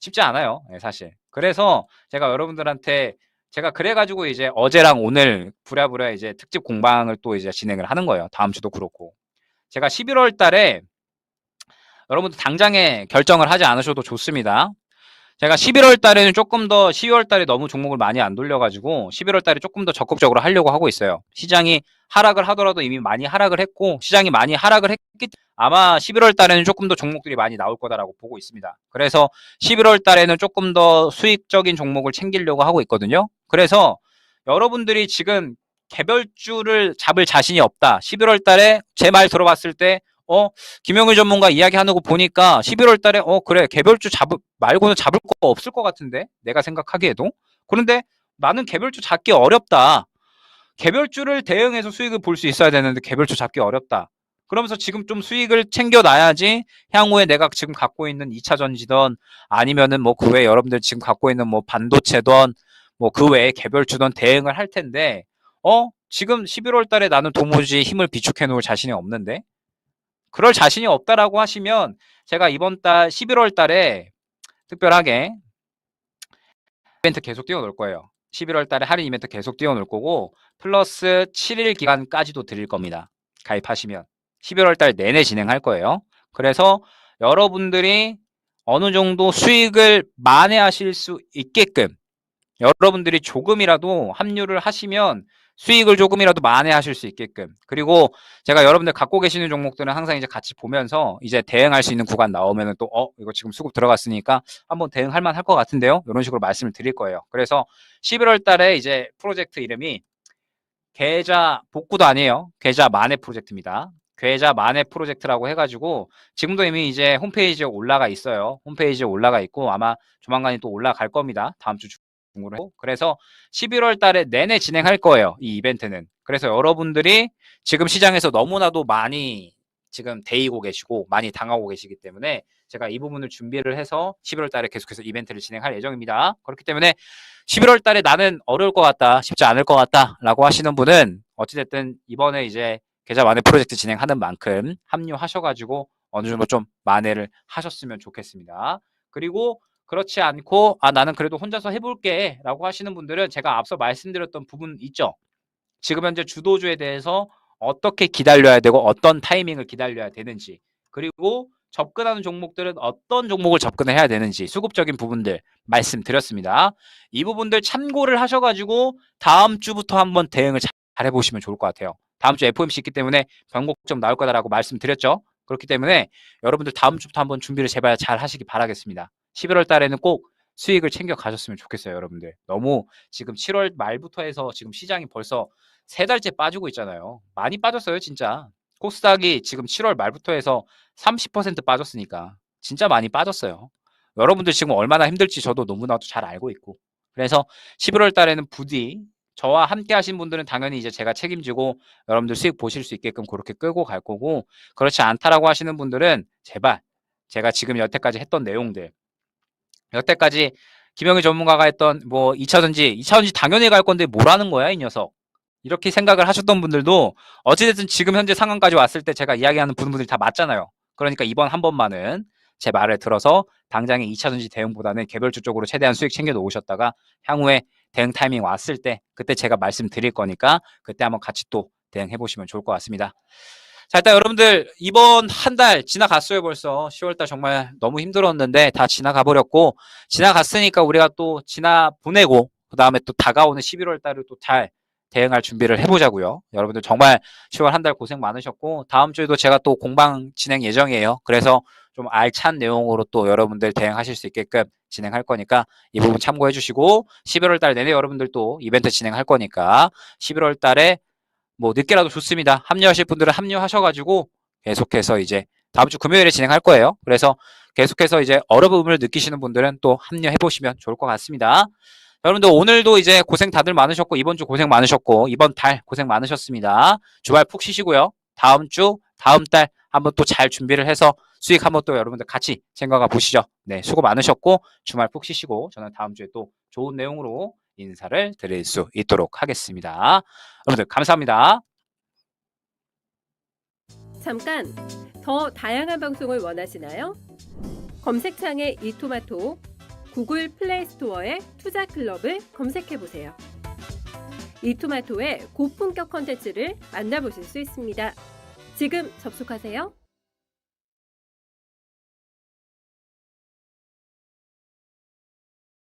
쉽지 않아요. 예, 사실. 그래서 제가 여러분들한테 제가 그래가지고 이제 어제랑 오늘 부랴부랴 이제 특집 공방을 또 이제 진행을 하는 거예요. 다음 주도 그렇고. 제가 11월 달에 여러분들 당장에 결정을 하지 않으셔도 좋습니다. 제가 11월 달에는 조금 더 12월 달에 너무 종목을 많이 안 돌려가지고 11월 달에 조금 더 적극적으로 하려고 하고 있어요. 시장이 하락을 하더라도 이미 많이 하락을 했고 시장이 많이 하락을 했기 때문에 아마 11월 달에는 조금 더 종목들이 많이 나올 거다라고 보고 있습니다. 그래서 11월 달에는 조금 더 수익적인 종목을 챙기려고 하고 있거든요. 그래서 여러분들이 지금 개별주를 잡을 자신이 없다. 11월 달에 제 말 들어봤을 때 김영일 전문가 이야기하는 거 보니까 11월 달에 그래 개별주 말고는 잡을 거 없을 것 같은데 내가 생각하기에도. 그런데 나는 개별주 잡기 어렵다. 개별주를 대응해서 수익을 볼 수 있어야 되는데 개별주 잡기 어렵다. 그러면서 지금 좀 수익을 챙겨놔야지 향후에 내가 지금 갖고 있는 2차 전지든 아니면은 뭐 그 외에 여러분들 지금 갖고 있는 뭐 반도체든 뭐 그 외에 개별주든 대응을 할 텐데 지금 11월 달에 나는 도무지 힘을 비축해 놓을 자신이 없는데 그럴 자신이 없다라고 하시면 제가 이번 달 11월 달에 특별하게 이벤트 계속 띄워놓을 거예요. 11월 달에 할인 이벤트 계속 띄워놓을 거고 플러스 7일 기간까지도 드릴 겁니다. 가입하시면 11월 달 내내 진행할 거예요. 그래서 여러분들이 어느 정도 수익을 만회하실 수 있게끔 여러분들이 조금이라도 합류를 하시면 수익을 조금이라도 만회하실 수 있게끔 그리고 제가 여러분들 갖고 계시는 종목들은 항상 이제 같이 보면서 이제 대응할 수 있는 구간 나오면은 또 이거 지금 수급 들어갔으니까 한번 대응할 만할 것 같은데요 이런 식으로 말씀을 드릴 거예요. 그래서 11월 달에 이제 프로젝트 이름이 계좌 복구도 아니에요. 계좌 만회 프로젝트입니다. 계좌 만회 프로젝트라고 해가지고 지금도 이미 이제 홈페이지에 올라가 있어요. 홈페이지에 올라가 있고 아마 조만간에 또 올라갈 겁니다. 다음 주 중으로. 그래서 11월 달에 내내 진행할 거예요. 이 이벤트는. 그래서 여러분들이 지금 시장에서 너무나도 많이 지금 데이고 계시고 많이 당하고 계시기 때문에 제가 이 부분을 준비를 해서 11월 달에 계속해서 이벤트를 진행할 예정입니다. 그렇기 때문에 11월 달에 나는 어려울 것 같다, 쉽지 않을 것 같다 라고 하시는 분은 어찌됐든 이번에 이제 계좌 만회 프로젝트 진행하는 만큼 합류하셔가지고 어느 정도 좀 만회를 하셨으면 좋겠습니다. 그리고 그렇지 않고 나는 그래도 혼자서 해볼게 라고 하시는 분들은 제가 앞서 말씀드렸던 부분 있죠. 지금 현재 주도주에 대해서 어떻게 기다려야 되고 어떤 타이밍을 기다려야 되는지 그리고 접근하는 종목들은 어떤 종목을 접근해야 되는지 수급적인 부분들 말씀드렸습니다. 이 부분들 참고를 하셔가지고 다음 주부터 한번 대응을 잘 해보시면 좋을 것 같아요. 다음 주 FOMC 있기 때문에 변곡점 나올 거다라고 말씀드렸죠. 그렇기 때문에 여러분들 다음 주부터 한번 준비를 제발 잘 하시기 바라겠습니다. 11월 달에는 꼭 수익을 챙겨 가셨으면 좋겠어요, 여러분들. 너무 지금 7월 말부터 해서 지금 시장이 벌써 3달째 빠지고 있잖아요. 많이 빠졌어요, 진짜. 코스닥이 지금 7월 말부터 해서 30% 빠졌으니까 진짜 많이 빠졌어요. 여러분들 지금 얼마나 힘들지 저도 너무나도 잘 알고 있고. 그래서 11월 달에는 부디 저와 함께 하신 분들은 당연히 이제 제가 책임지고 여러분들 수익 보실 수 있게끔 그렇게 끌고 갈 거고 그렇지 않다라고 하시는 분들은 제발 제가 지금 여태까지 했던 내용들 여태까지 김영희 전문가가 했던 뭐 2차전지 당연히 갈 건데 뭐라는 거야 이 녀석 이렇게 생각을 하셨던 분들도 어찌됐든 지금 현재 상황까지 왔을 때 제가 이야기하는 분들이 다 맞잖아요. 그러니까 이번 한 번만은 제 말을 들어서 당장의 2차전지 대응보다는 개별주 쪽으로 최대한 수익 챙겨 놓으셨다가 향후에 대응 타이밍 왔을 때 그때 제가 말씀드릴 거니까 그때 한번 같이 또 대응해 보시면 좋을 것 같습니다. 자, 일단 여러분들 이번 한 달 지나갔어요. 벌써 10월달 정말 너무 힘들었는데 다 지나가 버렸고 지나갔으니까 우리가 또 보내고 그 다음에 또 다가오는 11월달을 또 잘 대응할 준비를 해보자고요. 여러분들 정말 10월 한 달 고생 많으셨고 다음 주에도 제가 또 공방 진행 예정이에요. 그래서 좀 알찬 내용으로 또 여러분들 대응하실 수 있게끔 진행할 거니까 이 부분 참고해 주시고 11월달 내내 여러분들 또 이벤트 진행할 거니까 11월달에 뭐 늦게라도 좋습니다. 합류하실 분들은 합류하셔가지고 계속해서 이제 다음 주 금요일에 진행할 거예요. 그래서 계속해서 이제 어려움을 느끼시는 분들은 또 합류해 보시면 좋을 것 같습니다. 여러분들 오늘도 이제 고생 다들 많으셨고 이번 주 고생 많으셨고 이번 달 고생 많으셨습니다. 주말 푹 쉬시고요. 다음 주 다음 달 한번 또 잘 준비를 해서 수익 한번 또 여러분들 같이 생각해 보시죠. 네, 수고 많으셨고 주말 푹 쉬시고 저는 다음 주에 또 좋은 내용으로 인사를 드릴 수 있도록 하겠습니다. 여러분들 감사합니다. 잠깐! 더 다양한 방송을 원하시나요? 검색창에 이토마토, 구글 플레이 스토어에 투자클럽을 검색해 보세요. 이토마토의 고품격 컨텐츠를 만나보실 수 있습니다. 지금 접속하세요.